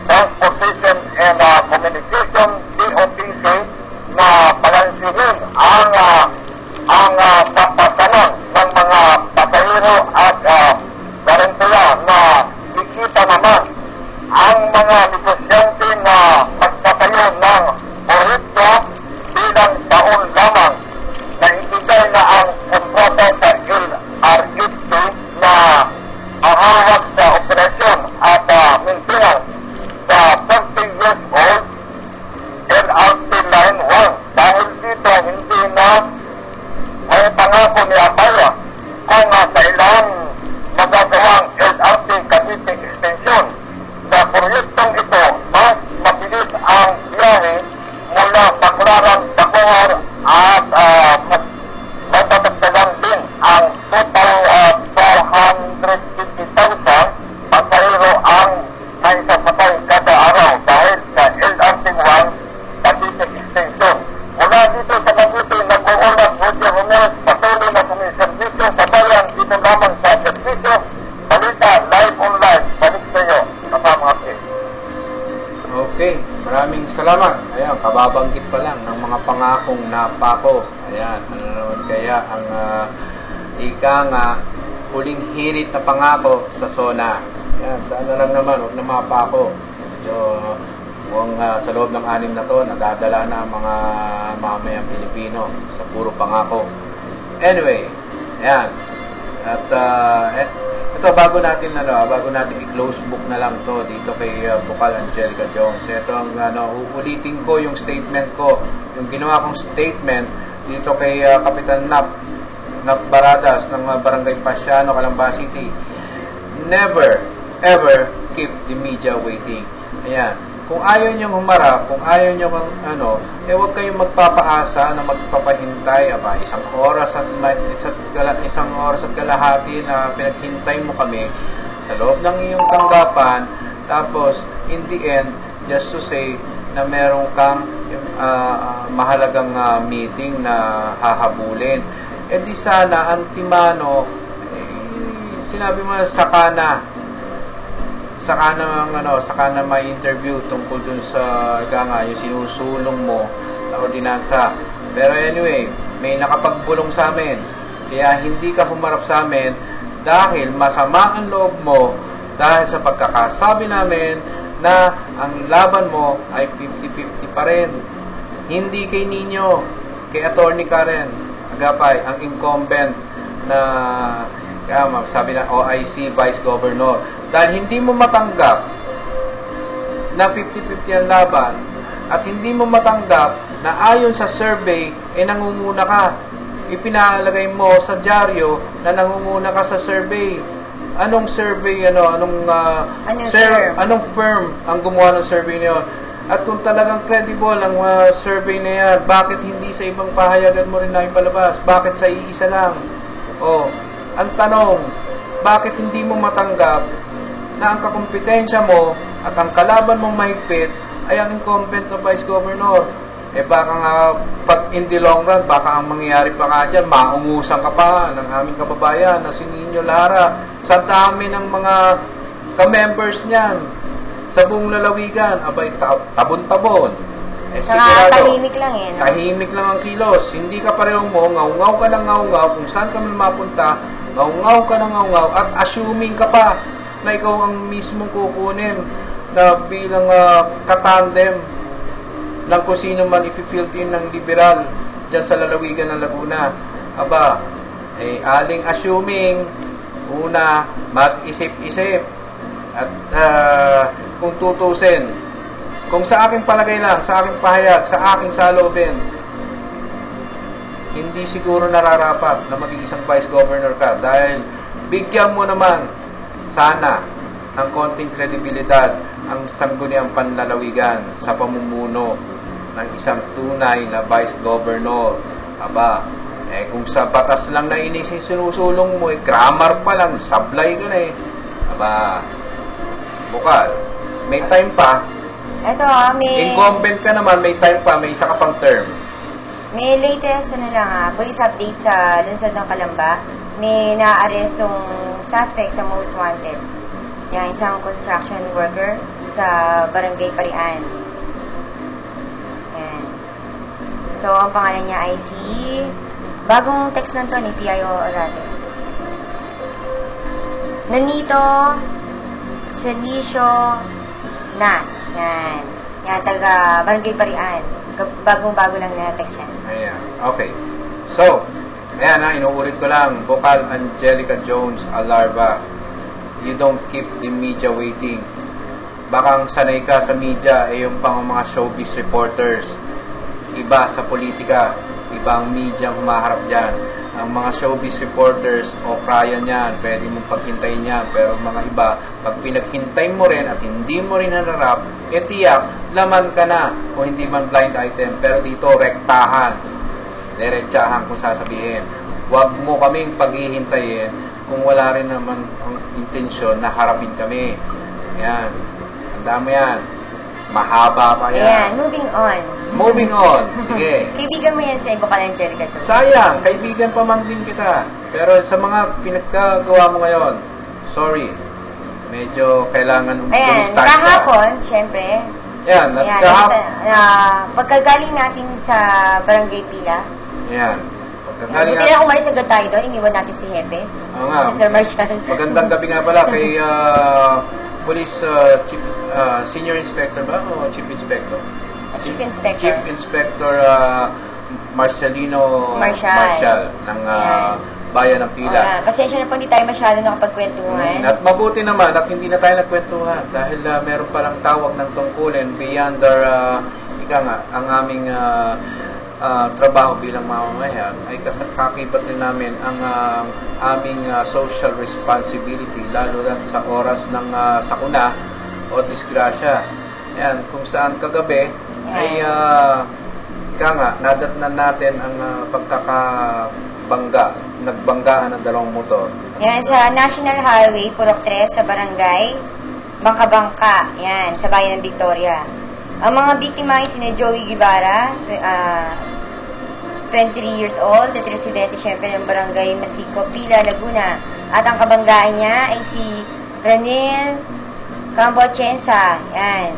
Transportation and Communication, DOTC, na balansihin ang papatanan ng mga pasahero at garantiya na ikita naman ang mga negosyante na magtatayo ng proyekto bilang taon lamang na ibigay na ang kontrata sa LRT na mahawak sa operasyon at maintenance sa 30 years old LRT Line 1. Dahil dito hindi na ay pangako ni Abaya kung sa ilang magagawang LRT Cavite Extension. Sa proyektong ito, mas mabilis ang biyahe mula Baclaran, Bacoor at matatagdagan din ang total 450,000 pasahero ang naisasakay kada araw dahil sa LRT 1 Cavite Extension. Mula dito sa Cavite, nag-uulat Roger Ramirez, patuloy na sumiservisyo sa bayan dito lamang sa servisyo. Balita live online. Balik sa iyo. Okay, maraming salamat. Ayan, kababanggit pa lang ng mga pangakong napako. Ayan, ano naman kaya ang ika nga huling hirit na pangako sa SONA. Ayan, sana lang naman, huwag na mapako. Medyo mukhang sa loob ng 6 na to, nadadala na ang mga mamayang Pilipino sa puro pangako. Anyway, ayan. At ito, bago natin i-close book na lang to dito kay Bukal Angelica Jones. Ito ang uulitin ko yung statement ko, yung ginawa kong statement dito kay Kapitan Nap Baradas ng Barangay Pasiano, Calamba City. Never ever keep the media waiting. Ayan. Kung ayaw nyo humarap, kung ayaw nyo huwag kayong magpapaasa na magpapahintay. Isang oras at kalahati na pinaghintay mo kami sa loob ng iyong tanggapan. Tapos, in the end, just to say na meron kang mahalagang meeting na hahabulin. E di sana, antimano, sinabi mo, saka na may interview tungkol dun sa yung sinusulong mo na ordinansa. Pero anyway, may nakapagbulong sa amin. Kaya hindi ka humarap sa amin dahil masama ang loob mo dahil sa pagkakasabi namin na ang laban mo ay 50-50 pa rin. Hindi kay Nino, kay Attorney Karen Agapay, ang incumbent na sabi na OIC Vice Governor. Dahil hindi mo matanggap na 50-50 ang laban at hindi mo matanggap na ayon sa survey, nangunguna ka. Ipinalagay mo sa dyaryo na nangunguna ka sa survey. Anong survey, anong firm ang gumawa ng survey na yun? At kung talagang credible ang survey na yan, bakit hindi sa ibang pahayagan mo rin na ipalabas? Bakit sa iisa lang? Ang tanong, bakit hindi mo matanggap na ang kakumpetensya mo at ang kalaban mong mahigpit ay ang incumbent na Vice Governor? Baka nga, pag in the long run, baka ang mangyayari pa nga dyan, maungusan ka pa ng aming kababayan na si Nino Lara sa dami ng mga ka-members niyan sa buong lalawigan. Abay, tabon-tabon. Sigurado, tahimik lang no? Tahimik lang ang kilos. Hindi ka parehong mo, ngaw-ngaw ka ng ngaw-ngaw, kung saan ka man mapunta, ngaw-ngaw ka ng ngaw-ngaw, at assuming ka pa na ikaw ang mismong kukunin na bilang katandem ng kung sino man ipi-field in ng liberal dyan sa lalawigan ng Laguna. Aling assuming, una, mag-isip-isip. At kung tutusin, kung sa aking palagay lang, sa aking pahayag, sa aking salobin, hindi siguro nararapat na maging isang Vice Governor ka dahil bigyan mo naman sana ng konting kredibilidad ang sangguniang panlalawigan sa pamumuno ng isang tunay na Vice Governor. Kung sa batas lang na sinusulong mo, grammar pa lang, sablay ka na bukal. May time pa. Incumbent ka naman, may time pa, may isa ka pang term. May latest, police update sa lungsod ng Calamba. May na-arrestong suspect sa most wanted. Yan, isang construction worker sa Barangay Parian. Yan. So, ang pangalan niya ay si... Bagong text lang to ni P.I.O. Orate. Nonito Sianicio Nas. Yan. Yan, taga Barangay Parian. Bagong-bago lang na text yan. Ayan. Okay. So, ayan inuulit ko lang. Vocal Angelica Jones Alarba. You don't keep the media waiting. Bakang sanay ka sa media, yung pang mga showbiz reporters. Iba sa politika. Ibang media ang humaharap dyan. Ang mga showbiz reporters, kaya niyan, pwede mong paghintayin niyan. Pero mga iba, pag pinaghintay mo rin at hindi mo rin nanarap, tiyak, laman ka na. O hindi man blind item. Pero dito, rektahan. Diretsahan kung sasabihin. Huwag mo kaming paghihintayin kung wala rin naman ang intensyon na harapin kami. Yan. Tanda mo yan. Mahaba pa yan. Ayan, moving on. Moving on. Sige. Kaibigan mo yan sa Vocal Angelica Jones. Sayang, kaibigan pa man din kita. Pero sa mga pinagkagawa mo ngayon, sorry. Medyo kailangan distansya. Kahapon, syempre. Yan, pagkagaling natin sa Barangay Pila. Yan. Buti na umalis agad tayo doon, iniwan natin si Hepe. Oo nga. Si Sir Marshall. Magandang gabi nga pala kay Police Chief, Senior Inspector ba? O Chief Inspector? Chief Inspector. Chief Inspector Marshall ng Bayan ng Pila. Pasensya na po, hindi tayo masyado nakapagkwentuhan. At mabuti naman at hindi na tayo nagkwentuhan dahil meron palang tawag ng tungkulin beyond our, ang aming trabaho bilang mamamayan ay kakibat rin namin ang aming social responsibility lalo na sa oras ng sakuna o disgrasya. Yan, kung saan kagabi ay nadatnan natin ang nagbanggaan ng dalawang motor. Yan, sa National Highway, Purok 3, sa Barangay Bangka-Bangka, yan, sa Bayan ng Victoria. Ang mga biktima ay sina Joey Guevara, 23 years old, at residente syempre ng Barangay Masico, Pila, Laguna. At ang kabanggaan niya ay si Ranil Cambochensa, yan,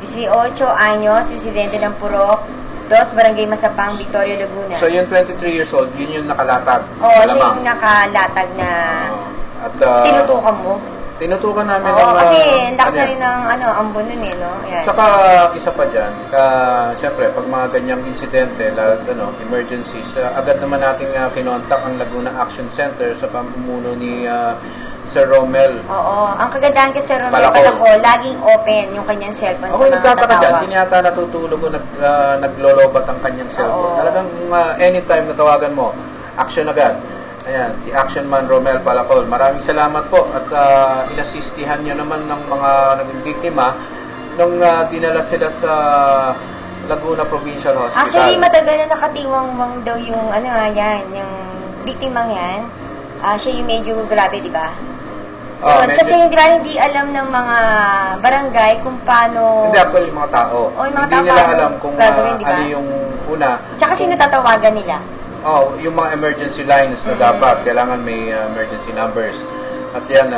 18 anyos, residente ng Purok Barangay Masapang, Victoria, Laguna. So, yung 23 years old, yun yung nakalatag. Oo, siya yung nakalatag na At tinutukan mo. tinutukan namin Oo, ng... kasi lakas na rin ng ambon nun eh, no? Ayan. Saka, isa pa dyan, siyempre, pag mga ganyang insidente, lalo emergencies, agad naman nating kinontak ang Laguna Action Center sa pamumuno ni Sir Romel. Oo, ang kagandahan kay Sir Romel Palacol. Palacol, laging open yung kanyang cellphone Ako sa mga nagtataka dyan, tatawag. hindi yata natutulog o naglolobat ang kanyang cellphone. Oo. Talagang anytime na tawagan mo, action agad. Ayan, si Action Man Romel Palacol. Maraming salamat po at inasistihan nyo naman ng mga naging biktima nung dinala sila sa Laguna Provincial Hospital. Actually, matagal na nakatiwang-wang daw yung yung biktimang yan. Siya yung medyo grabe, di ba? Yun, medyo- kasi di ba hindi alam ng mga barangay kung paano... Hindi, actually, yung mga tao. Yung mga Hindi tao nila paano alam kung gagawin, di ba? ano yung una. Tsaka sino tatawagan nila? Yung mga emergency lines na dapat, kailangan may emergency numbers. At yan,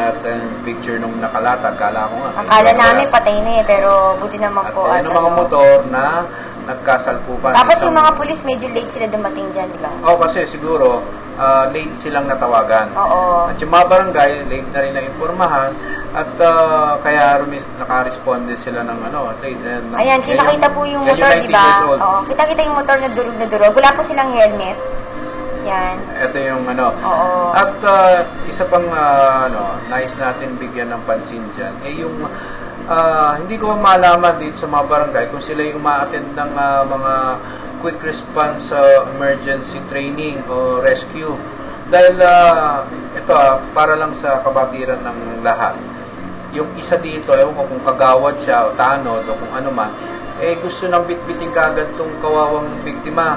picture nung nakalatag, kala ko nga. Akala namin patay na eh, pero buti naman At po. yan ang mga motor na nagkasalpukan. Tapos yung mga pulis, medyo late sila dumating dyan, di ba? Kasi siguro, late silang natawagan. Oo. At yung mga barangay, late na rin na impormahan. At kaya nakaresponde sila ng late. Ayan, kita-kita po yung motor, di ba? Oo, kita-kita yung motor na durog na durog. Wala po silang helmet. Yan. Ito yung Oo. At isa pang nais natin bigyan ng pansin dyan, yung hindi ko malaman dito sa mga barangay kung sila yung uma-attend ng mga quick response emergency training o rescue. Dahil ito para lang sa kabatiran ng lahat. Yung isa dito, ewan ko kung kagawad siya o tanod o kung ano man, gusto nang bitbiting kagad tong kawawang biktima.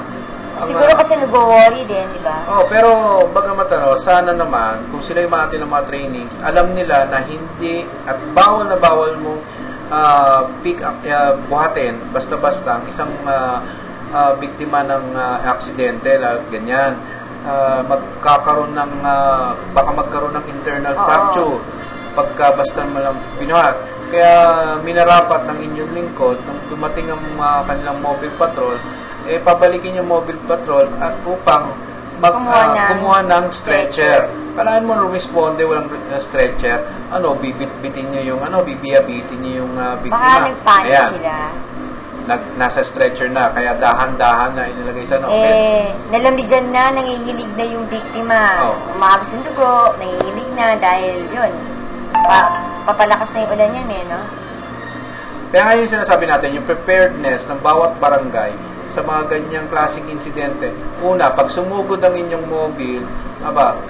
Siguro kasi nag-worry din, di ba? Pero bagamat sana naman, kung sila yung maatin ng mga trainings, alam nila na hindi at bawal na bawal mong pick up, buhatin, basta-basta ang isang biktima ng aksidente, ganyan. Magkakaroon ng, baka magkaroon ng internal fracture pagka basta mo lang binuhat. Kaya minarapat ng inyong lingkod, nung dumating ang kanilang mobile patrol, pabalikin yung mobile patrol at upang kumuha ng stretcher. Kalaan mo rumisponde, walang stretcher. Bibit-bitin nyo yung, bibiyabitin nyo yung biktima. Baka nagpanik sila. Nasa stretcher na, kaya dahan-dahan na inilagay sa Nalamigan na, nanginginig na yung biktima. Umabas ng dugo, nanginginig na dahil yun, papalakas na yung ulan yan no? Kaya ngayon sinasabi natin, yung preparedness ng bawat barangay sa mga ganyang klaseng insidente. Una, pag sumugod ang inyong mobile,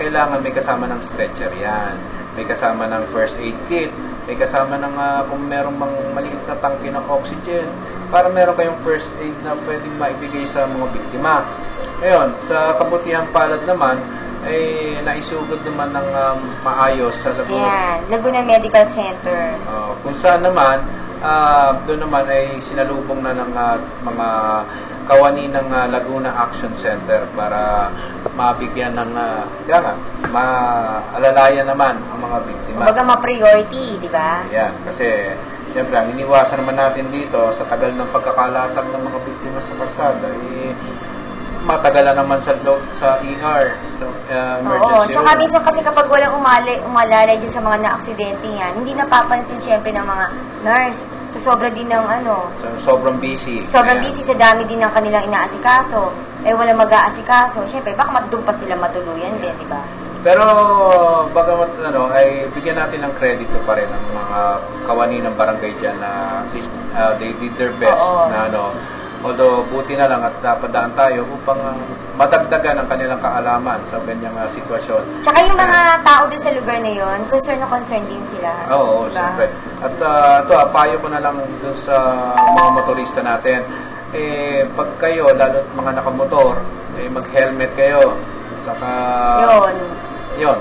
kailangan may kasama ng stretcher yan. May kasama ng first aid kit, may kasama ng kung merong maliit na tangke ng oxygen, para meron kayong first aid na pwedeng maibigay sa mga biktima. Ngayon, sa kabutihan palad naman, naisugod naman ng maayos sa Laguna. Laguna Medical Center. Kung saan naman, doon naman ay sinalubong na ng mga kawani ng Laguna Action Center para mabigyan ng maalalayan naman ang mga biktima. Kumbaga ma-priority, di ba? Yan, kasi siyempre ang iniwasan naman natin dito sa tagal ng pagkakalatag ng mga biktima sa kalsada, matagalan naman sa ER, sa emergency room. Minsan kasi kapag walang umalalay dyan sa mga na-aksidente yan, hindi napapansin siyempre ng mga nurse. So, sobra din ng sobrang busy. Sobrang busy sa dami din ng kanilang inaasikaso. Walang mag-aasikaso. Siyempre, baka doon pa sila matuluyan din, di ba? Pero, bagamat ay bigyan natin ng kredito pa rin ang mga kawani ng barangay dyan na at least they did their best na although buti na lang at napadaan tayo upang madagdagan ang kanilang kaalaman sa ganyang sitwasyon. Tsaka yung mga tao doon sa lugar na yon, concern din sila. Oo, diba? Siyempre. At ito, payo ko na lang doon sa mga motorista natin. Pag kayo, lalo mga nakamotor, mag-helmet kayo. Saka... Yun.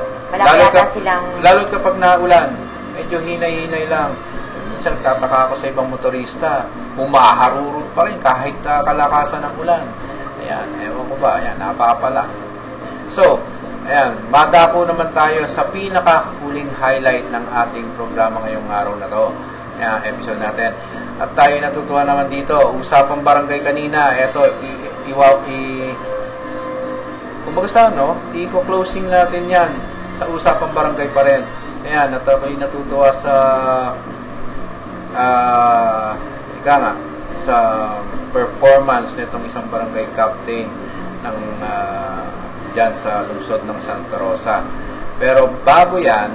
Lalo kapag naulan, medyo hinay-hinay lang. Minsan nagtataka ako sa ibang motorista, humaharurot pa rin kahit kalakasan ng ulan. Ayan, ewan ko ba, ayan, napapala. So, ayan, madako naman tayo sa pinakahuling highlight ng ating programa ngayong araw na to. episode natin. At tayo natutuwa naman dito. Usapang barangay kanina. Ito, kumbaga sa i-closing natin yan sa usapang barangay pa rin. Ayan, at ako'y natutuwa sa sa performance nitong isang barangay captain ng dyan sa lungsod ng Santa Rosa. Pero bago yan,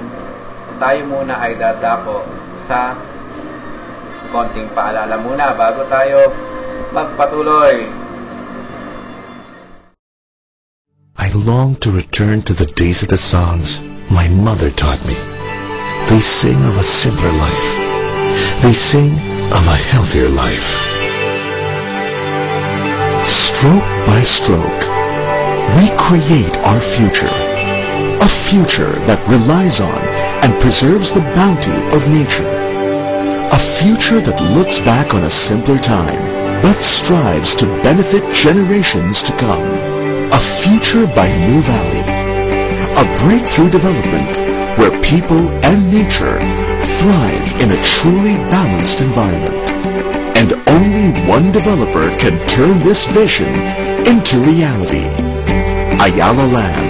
tayo muna ay dadako sa konting paalala muna bago tayo magpatuloy. I long to return to the days of the songs my mother taught me. They sing of a simpler life. They sing of a healthier life. Stroke by stroke, we create our future. A future that relies on and preserves the bounty of nature. A future that looks back on a simpler time, but strives to benefit generations to come. A future by New Valley. A breakthrough development where people and nature thrive in a truly balanced environment. And only one developer can turn this vision into reality. Ayala Land.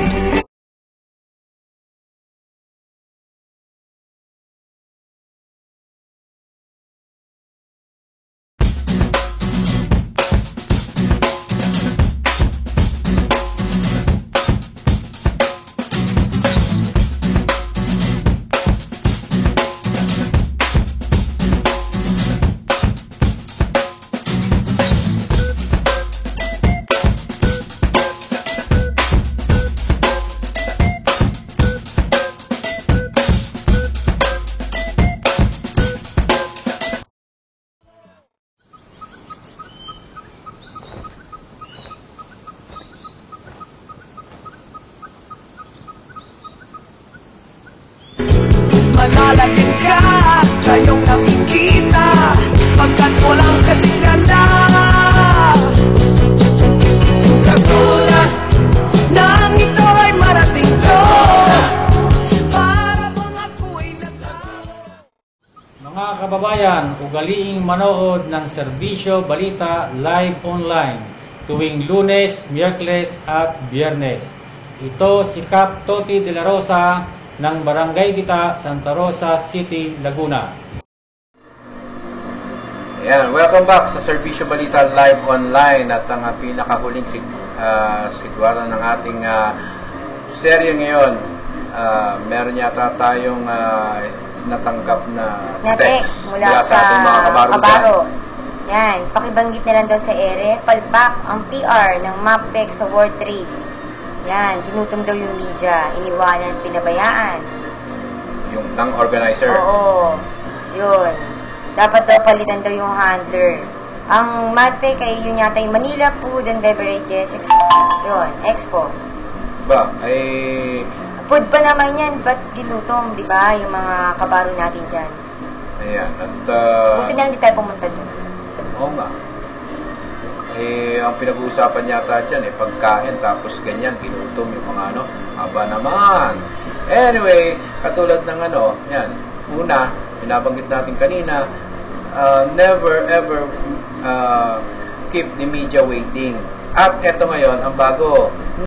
Malalagyan ka sa iyong nakikita, pagkat walang kasigana. Katulad nang ito ay marating ko, para bang ako'y nagtao. Mga kababayan, ugaliing manood ng Serbisyo Balita Live Online tuwing Lunes, Miyerkules at Biyernes. Ito si Cap Toti de la Rosa ng Barangay Dita, Santa Rosa City, Laguna. Ayan, welcome back sa Serbisyo Balita Live Online at ang pinakahuling sigwara ng ating serye ngayon. Meron yata tayong natanggap na text mula sa ating mga kabaro. Yan, pakibanggit na lang daw sa ere, palpak ang PR ng MAPEC sa World Trade. Yan, ginutom daw yung media, iniwanan, pinabayaan. Yung organizer? Oo, yun. Dapat daw palitan daw yung handler. Ang MAPEC ay yun yata yung Manila Food and Beverages Expo. Ba, ay... Food pa naman yan, ba't ginutom, di ba? Yung mga kabaro natin dyan. Ayan, at... Buti na lang di tayo pumunta doon. Oo nga. Ang pinag-uusapan yata dyan, pagkain, tapos ganyan, ginutom yung mga haba naman. Anyway, katulad ng yan, una, binabanggit natin kanina, never ever keep the media waiting. At eto ngayon, ang bago,